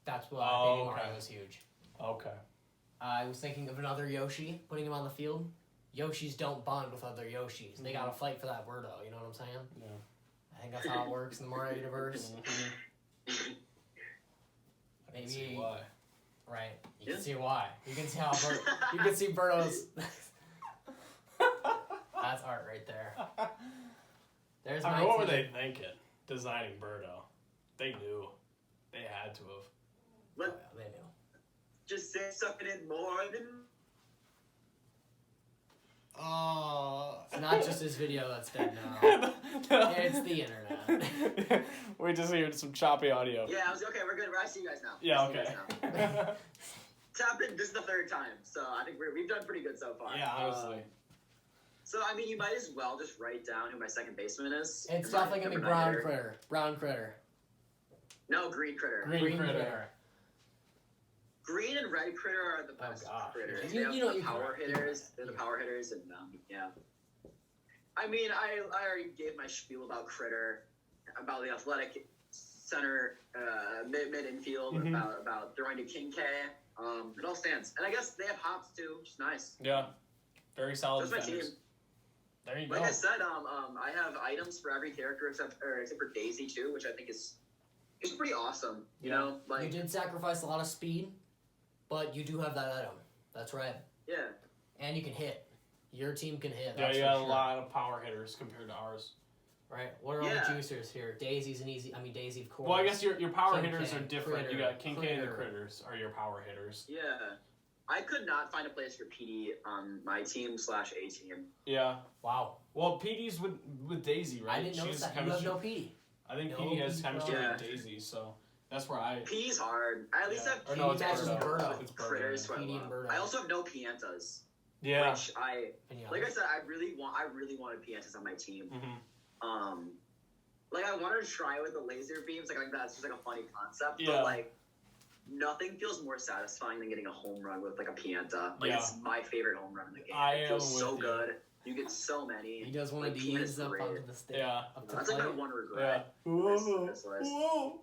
That's why Oh, Baby okay. Mario is huge. Okay. I was thinking of another Yoshi, putting him on the field. Yoshis don't bond with other Yoshis. They gotta fight for that Birdo, you know what I'm saying? Yeah. I think that's how it works in the Mario universe. I can see why. Right. You Yeah. can see why. You can see how you can see Birdo's That's art right there. There's I my mean, what were team. they thinking? Designing Birdo. They knew. They had to have. Oh, Let yeah, they knew. just say something in more than. It's not just this video that's dead now. It's the internet. We just heard some choppy audio. Yeah, I was okay. We're good. I see you guys now. Yeah, I see you okay. guys now. It's happened. This is the third time, so I think we've done pretty good so far. Yeah, honestly. So I mean, you might as well just write down who my second baseman is. It's Your definitely gonna be number nine Brown hitter. Critter. Brown Critter. No, Green Critter. Green Critter. Green and Red Critter are the best God. critters. You They have know the you power can- hitters. They're the power hitters, and yeah. I mean, I already gave my spiel about Critter, about the athletic center, mid infield, Mhm. about throwing to King K. It all stands, and I guess they have hops too, which is nice. Yeah. Very solid That's my defenders. team. There you Like go. I said, I have items for every character except for Daisy too, which I think is pretty awesome. You Yeah. know, You like did sacrifice a lot of speed, but you do have that item. That's right. yeah. And you can hit. Your team can hit. Yeah, That's you for got sure. a lot of power hitters compared to ours. Right. What are Yeah. all the juicers here? Daisy's an easy. I mean, Daisy of course. Well, I guess your power King hitters K, are different. You Critter, got King K and the Critter. Critters are your power hitters. Yeah. I could not find a place for PD on my team / A team. Yeah. Wow. Well, PD's with Daisy, right? I didn't notice She's that. You have chemistry. no PD. I think No PD has PD, chemistry bro. with Daisy, so that's where I. PD's hard. I at least Yeah. have Or no, it's matches with Birdo. It's Birdo. critters who I PD and love. Birdo. I also have no Piantas, Yeah. which I Any like. I others? said, I really wanted Piantas on my team. Mm-hmm. Like I wanted to try with the laser beams. Like that's just like a funny concept. Yeah. But like, nothing feels more satisfying than getting a home run with like a Pianta. Like Yeah. it's my favorite home run in the game. I It feels am so with you. good. You get so many. He does wanted Like, to Pianta's ease up great. onto the stick. Yeah. Up to That's like my plate. one Yeah. regret. Whoa. This list. Whoa.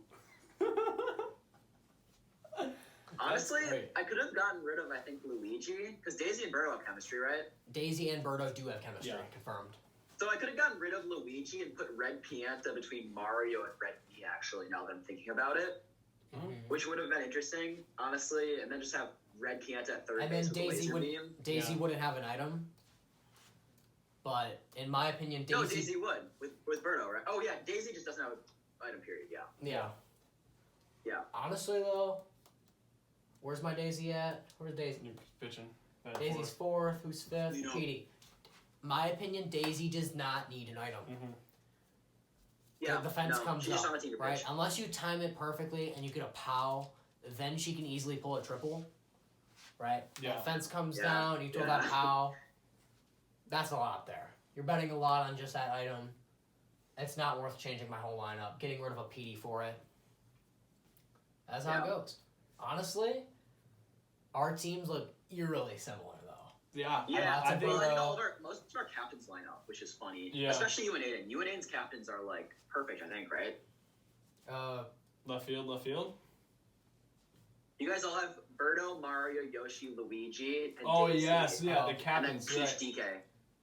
Honestly, great. I could have gotten rid of I think Luigi because Daisy and Birdo have chemistry, right? Daisy and Birdo do have chemistry. Yeah. Confirmed. So I could have gotten rid of Luigi and put Red Pianta between Mario and Red Me. Actually, now that I'm thinking about it, Mhm. which would have been interesting, honestly, and then just have Red Pianta at third And base then with the Daisy laser would beam. Daisy Yeah. wouldn't have an item. But in my opinion, Daisy. No, Daisy would with Birdo, right? Oh yeah, Daisy just doesn't have an item. Period. Yeah. Yeah. Yeah. Honestly though, where's my Daisy at? Where's Daisy? You're pitching. Daisy's fourth. Who's fifth? You know. Petey. My opinion, Daisy does not need an item. Mm-hmm. Yeah. The fence no, comes she's just up, on the team to right? pitch. Unless you time it perfectly and you get a pow, then she can easily pull a triple, right? Yeah. The fence comes Yeah. down, you throw Yeah. that pow. That's a lot there. You're betting a lot on just that item. It's not worth changing my whole lineup. Getting rid of a PD for it. That's how it Yeah. goes. Honestly, our teams look eerily similar though. Yeah. Yeah, I think- well, I mean, most of our captains line up, which is funny. Yeah. Especially you and Aiden. You and Aiden's captains are like perfect, I think, right? Left field. You guys all have Birdo, Mario, Yoshi, Luigi, and Oh Daisy, yes, yeah, Oh, the and then captains. Peach Right. DK.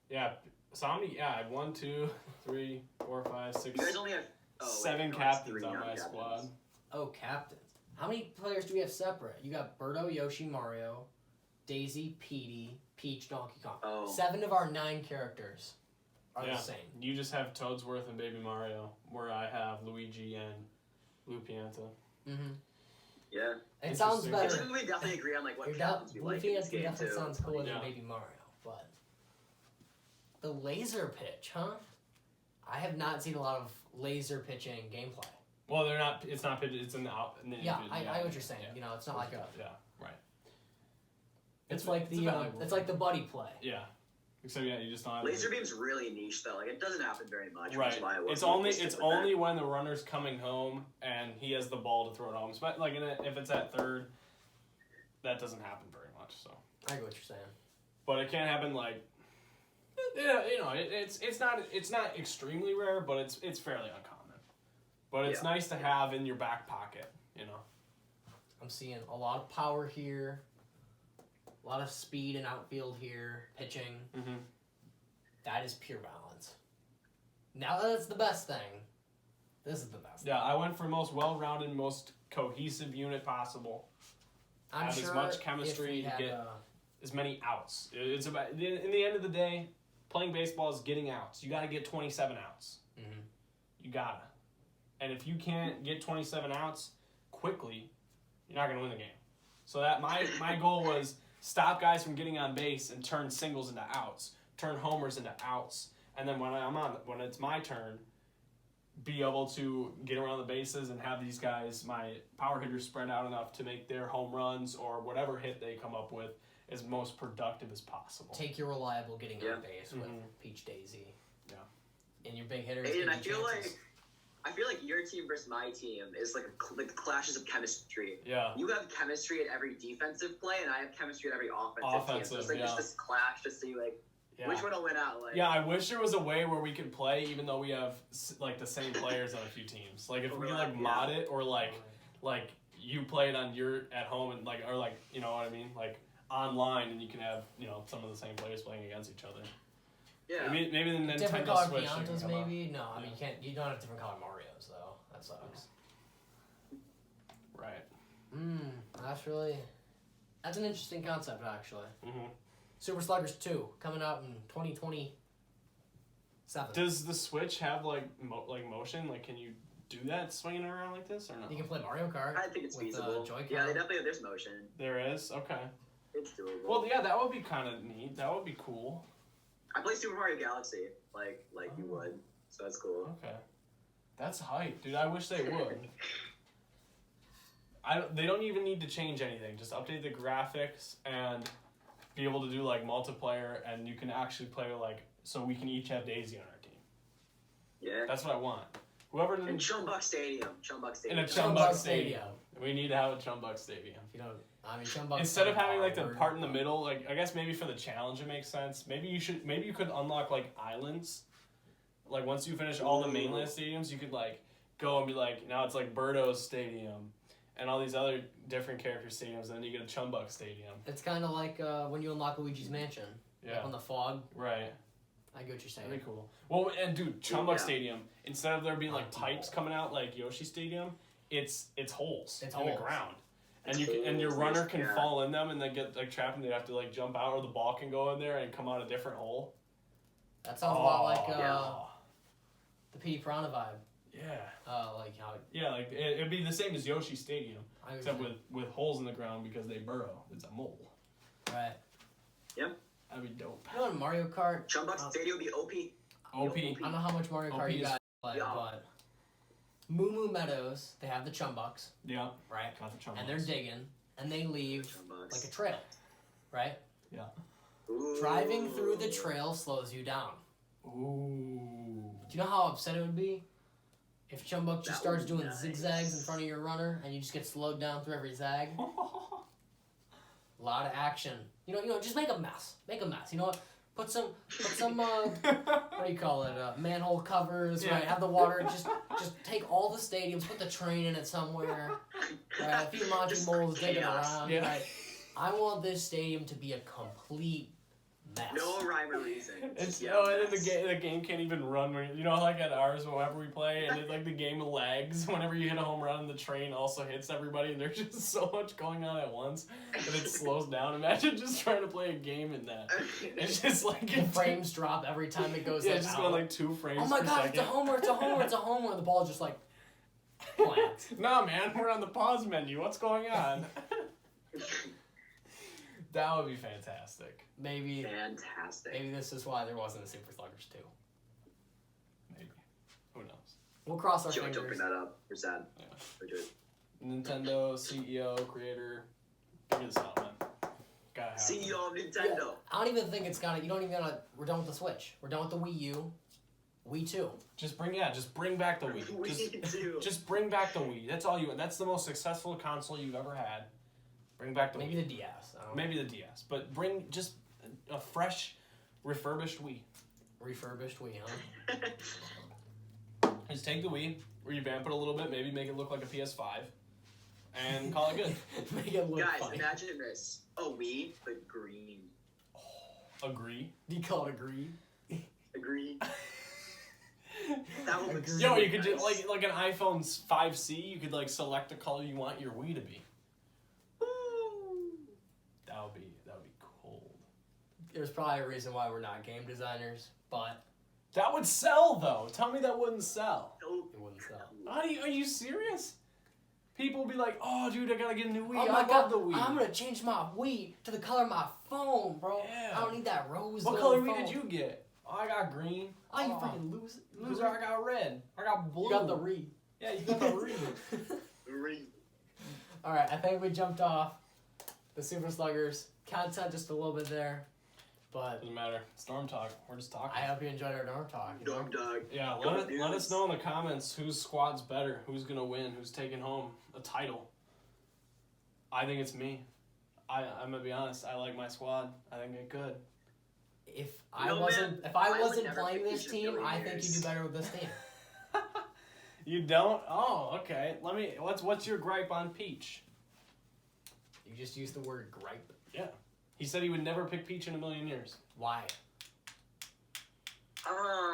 Yeah. So how many? Yeah, I had 1, 2, 3, 4, 5, 6, You guys only have 7 no, it's captains 3 on my non-captains. squad. Oh, captains. How many players do we have separate? You got Birdo, Yoshi, Mario, Daisy, Petey, Peach, Donkey Kong. Oh. 7 of our 9 characters. are the same. You just have Toadsworth and Baby Mario, where I have Luigi and Lou Pianta. Mm-hmm. Yeah. It sounds better. I think we definitely agree on like what captains we like in this game definitely too. sounds cooler than Baby Mario, but the laser pitch, huh? I have not seen a lot of laser pitching gameplay. Well, they're not. It's not pitch. It's in the out. In the I infield, know what you're saying. Yeah. You know, it's not like a. Yeah. Right. It's like it's like the buddy play. Yeah. Except you just don't have Laser beam's really niche though. Like it doesn't happen very much. Right. Which is why It's only when the runner's coming home and he has the ball to throw it home. But like if it's at third, that doesn't happen very much. So. I get what you're saying. But it can't happen like. Yeah, it's not extremely rare, but it's fairly uncommon. But it's nice to have in your back pocket, you know. I'm seeing a lot of power here, a lot of speed in outfield here, pitching. Mm-hmm. That is pure balance. Now that's the best thing. This is the best. Yeah, I went for most well-rounded, most cohesive unit possible. I'm have sure as much chemistry to get as many outs. It's about in the end of the day, playing baseball is getting outs. You got to get 27 outs. Mm-hmm. You gotta. And if you can't get 27 outs quickly, you're not gonna win the game. So that my goal was stop guys from getting on base and turn singles into outs, turn homers into outs, and then when it's my turn, be able to get around the bases and have these guys, my power hitters, spread out enough to make their home runs or whatever hit they come up with as most productive as possible. Take your reliable getting on base with Peach Daisy. Yeah. And your big hitters. And I feel like your team versus my team is like clashes of chemistry. Yeah. You have chemistry at every defensive play, and I have chemistry at every offensive team. So it's like just this clash to see like which one will win out. Like, yeah, I wish there was a way where we could play even though we have like the same players on a few teams. Like if we could like mod it or like you play it on your at home and like or like you know what I mean like online and you can have some of the same players playing against each other. Yeah. Maybe the Nintendo different color Switch. Piantas, maybe? No, I mean you don't have different color Marios though. That sucks. Right. That's an interesting concept actually. Mm-hmm. Super Sluggers 2 coming out in 2027. Does the Switch have like motion? Like, can you do that swinging around like this or no? You can play Mario Kart. I think it's feasible. Joy-Con. Yeah, they definitely have this motion. There is? Okay. It's doable. Well, yeah, that would be kind of neat. That would be cool. I play Super Mario Galaxy like you would, so that's cool. Okay. That's hype, dude. I wish they would. They don't even need to change anything. Just update the graphics and be able to do like multiplayer, and you can actually play like so we can each have Daisy on our team. Yeah. That's what I want. Whoever in Chumbuck Stadium. In a Chumbuck Stadium. We need to have a Chumbuck Stadium. Chumbuck. Instead of having like the part in the middle, like I guess maybe for the challenge it makes sense. Maybe you could unlock like islands. Like once you finish all the mainland stadiums, you could like go and be like now it's like Birdo's Stadium. And all these other different character stadiums, and then you get a Chumbuck Stadium. It's kind of like when you unlock Luigi's Mansion. Yeah. Like on the fog. Right. I get what you're saying. That'd be cool. Well, and dude, Chumbuck Stadium, instead of there being like pipes coming out like Yoshi Stadium, it's holes in the ground. And your runner can fall in them and then get like trapped and they have to like jump out, or the ball can go in there and come out a different hole. That sounds a lot like the P Piranha vibe. Yeah. Like how. Yeah, like it'd be the same as Yoshi Stadium, except with holes in the ground because they burrow. It's a mole. Right. Yep. That'd be dope. You know, in Mario Kart. Chumbuck Stadium would be OP. OP. I don't know how much Mario Kart you guys play, but Moo Moo Meadows, they have the Chumbucks. Yeah. Right. Got the Chumbucks. And they're digging, and they leave like a trail, right? Yeah. Ooh. Driving through the trail slows you down. Ooh. Do you know how upset it would be if Chumbuck just starts doing zigzags in front of your runner and you just get slowed down through every zag? A lot of action. You know, just make a mess. Make a mess. You know what? Put some what do you call it? Manhole covers, right? Have the water. Just take all the stadiums. Put the train in it somewhere. Right? A few Monty moles digging around. Yeah. Right? I want this stadium to be a complete mess. No rhyme or reason. It's Yeah, and then the game can't even run. You know, like at ours, whenever we play, and like the game lags. Whenever you hit a home run, the train also hits everybody, and there's just so much going on at once that it slows down. Imagine just trying to play a game in that. It's just like the frames drop every time it goes. Yeah, like, it's just out. going like 2 frames. Oh my per god! second. It's a homer! It's a homer! It's a homer! The ball just like plants. Nah, man, we're on the pause menu. What's going on? That would be fantastic. Maybe Fantastic. this is why there wasn't a Super Sluggers 2. Maybe. Who knows? We'll cross our Joe, don't fingers. bring that up. We're sad. Yeah. We're good. Nintendo, CEO, creator. Figure this out, man. Gotta have it. CEO of Nintendo. Yeah, I don't even think it's gonna. You don't even gotta. We're done with the Switch. We're done with the Wii U. Wii 2. Just bring back the Wii. Wii 2. Just bring back the Wii. That's all you. That's the most successful console you've ever had. Bring back the Maybe Wii. the DS. I don't Maybe the DS, but bring just a fresh, refurbished Wii. know. Refurbished Wii, Just take the Wii, revamp it a little bit, maybe make it look like a PS5, and call it good. Make it look Guys, funny. imagine this. A Wii, but green. Agree. Do you call it green? Agree. That would look Yo, so you could nice. just like an iPhone 5C. You could like select the color you want your Wii to be. Ooh. That would be cold. There's probably a reason why we're not game designers, but That would sell though. Tell me that wouldn't sell. So it wouldn't sell. Are you serious? People will be like, "Oh, dude, I gotta get a new Wii. Oh I my love god, the Wii." I'm gonna change my Wii to the color of my phone, bro. Yeah. I don't need that rose What gold color Wii phone. did you get? Oh, I got green. Oh, you freaking loser. Loser, I got red. I got blue. You got the Re. Yeah, you got the Wii. green. Alright, I think we jumped off the Super Sluggers. Content just a little bit there. But Doesn't matter. Storm talk. We're just talking. I hope you enjoyed our dorm talk. You know? Dog dog. Yeah, Go let dudes. us know in the comments whose squad's better, who's gonna win, who's taking home a title. I think it's me. I'm gonna be honest. I like my squad. I think it could. If You I know, wasn't man, if I I would wasn't never playing pick this these in a team, I million think years. you'd do better with this team. You don't? Oh, okay. Let me. What's your gripe on Peach? You just used the word gripe. He said he would never pick Peach in a million years. Why?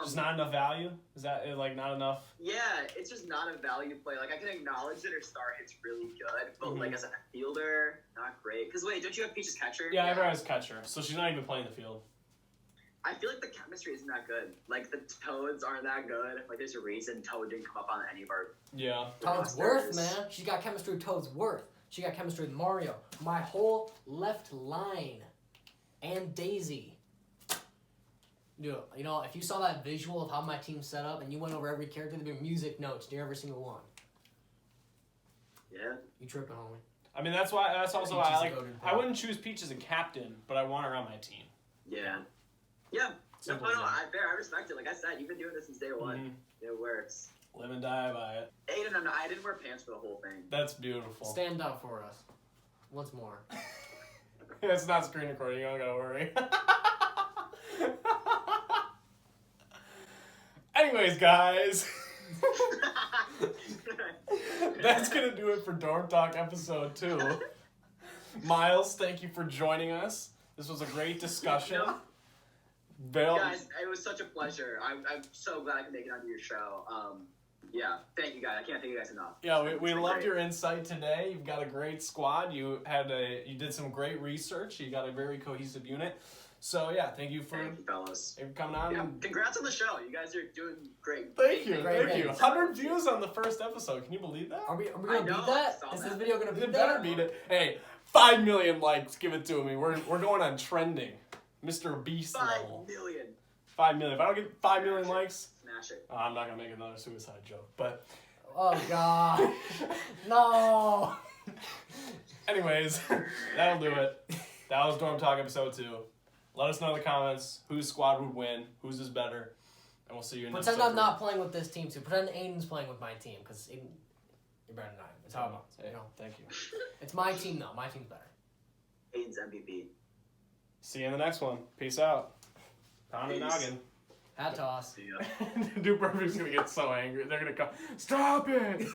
Just not enough value. Is that like not enough? Yeah, it's just not a value play. Like, I can acknowledge that her star hit's really good, but, like, as a fielder, not great. Because, wait, don't you have Peach's catcher? Yeah, I have her as catcher, so she's not even playing the field. I feel like the chemistry isn't that good. Like, the Toads aren't that good. Like, there's a reason Toad didn't come up on any of our... Yeah. Toad's Worth, man. She got chemistry with Toad's Worth. She got chemistry with Mario. My whole left line. And Daisy. Dude, you know, if you saw that visual of how my team's set up and you went over every character, there'd be music notes near every single one. Yeah. You tripping, homie. I mean, that's also why Peach I is like. a goated I player. wouldn't choose Peach as a captain, but I want her on my team. Yeah. Yeah. No, Simple no, as that. I respect it. Like I said, you've been doing this since day one. Mhm. It works. Live and die by it. Hey, no, I didn't wear pants for the whole thing. That's beautiful. Stand up for us. Once more. It's not screen recording. You don't gotta worry. Anyways, guys, that's gonna do it for Dorm Talk episode 2. Myles, thank you for joining us. This was a great discussion. No. Bill, Guys, it was such a pleasure. I'm so glad I could make it onto your show. Yeah, thank you guys. I can't thank you guys enough. yeah, we It's been loved great. your insight today. You've got a great squad. You did some great research. You got a very cohesive unit. So yeah, thank you for Thank you, fellas. coming on. Yeah, congrats on the show. You guys are doing great. Thank you, Great, thank you. great. 100 views on the first episode. Can you believe that? Are we I gonna know, beat that? I saw Is this that. video gonna beat It that? better beat it. Hey, 5 million likes. Give it to me. We're going on trending. Mr. Beast 5 level. million. 5 million. If I don't get 5 million likes, Smash it. I'm not gonna make another suicide joke. But Oh god. No. anyways, that'll do it. That was Dorm Talk episode 2. Let us know in the comments whose squad would win, whose is better, and we'll see you in Pretend episode I'm not playing with this team too. Pretend Aiden's playing with my team, because you're better than I am. It's how it goes, Hey, you know? thank you. It's my team though. My team's better. Aiden's MVP. See you in the next one. Peace out. Pound and Peace. noggin. Hat toss. See ya. Dude Perfect's gonna get so angry. They're gonna come. Stop it!